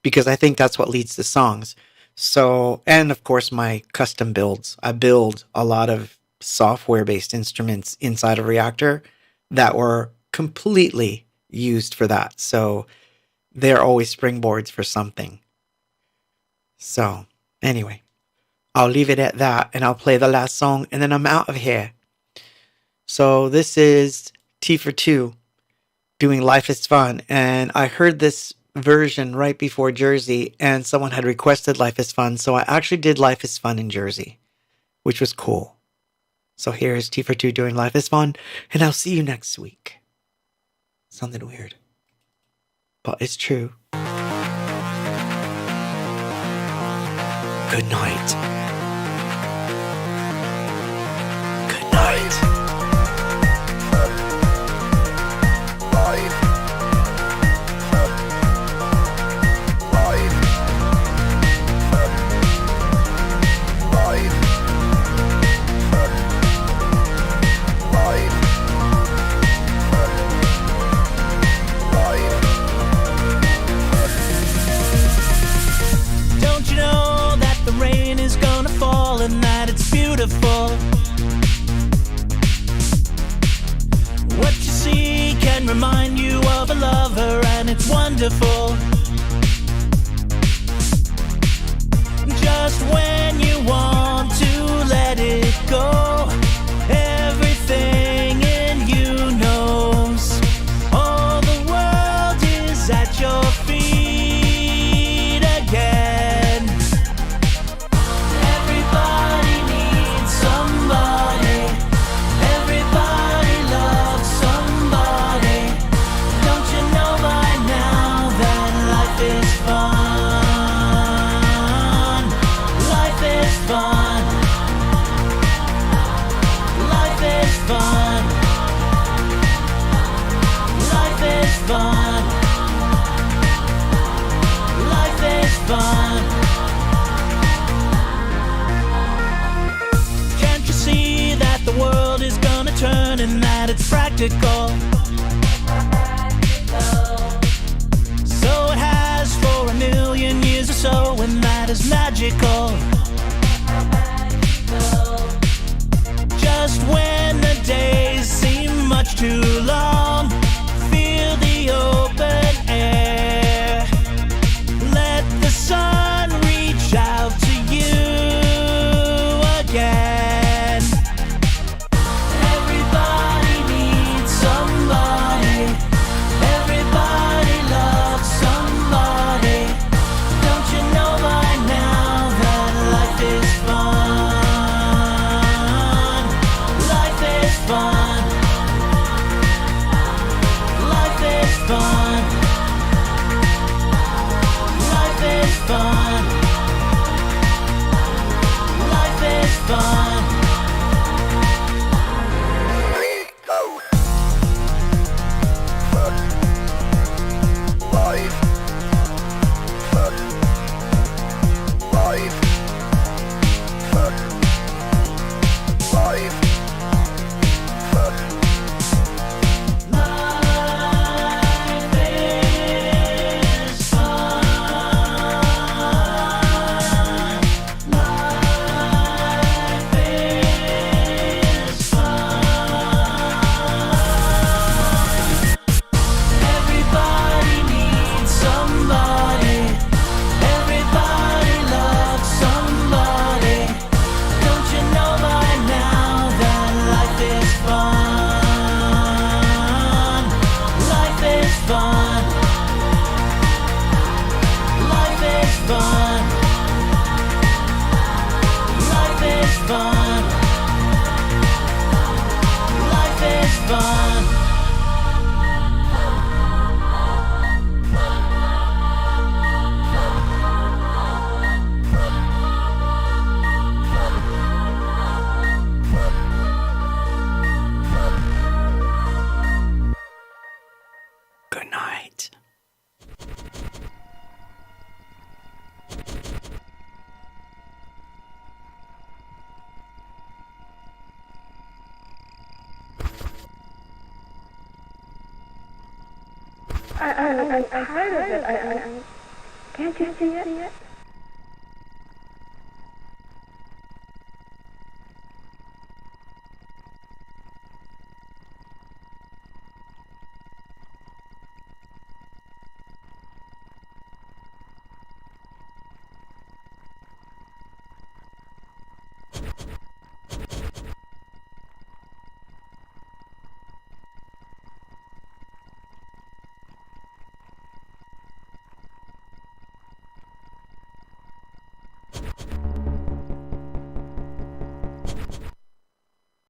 because I think that's what leads to songs. So, and of course my custom builds. I build a lot of software-based instruments inside of Reactor that were completely used for that. So they're always springboards for something. So anyway, I'll leave it at that and I'll play the last song and then I'm out of here. So this is T for Two doing Life is Fun. And I heard this version right before Jersey and someone had requested Life is Fun. So I actually did Life is Fun in Jersey, which was cool. So here's T for Two doing Life is Fun, and I'll see you next week. Something weird, but it's true. Good night. Good night. Beautiful. What you see can remind you of a lover, and it's wonderful. Just when you want to let it go, everything in you knows all the world is at your feet again. Everybody needs somebody. Everybody loves somebody. Don't you know by now that life is fun? Life is fun. Life is fun. Life is fun. Life is fun. Can't you see that the world is gonna turn and that it's practical? So it has for a million years or so, and that is magical. too long. Feel the open air. Let the sun reach out to you again. Everybody needs somebody. Everybody loves somebody. Don't you know by now that life is fun? Life is fun. Life is fun. Life is fun. Life is fun. Everybody needs somebody. Everybody loves somebody. Don't you know by now that life is fun? Life is fun. Life is fun. Life is fun. Life is fun. Good night. I'm tired of it. Can't you see it?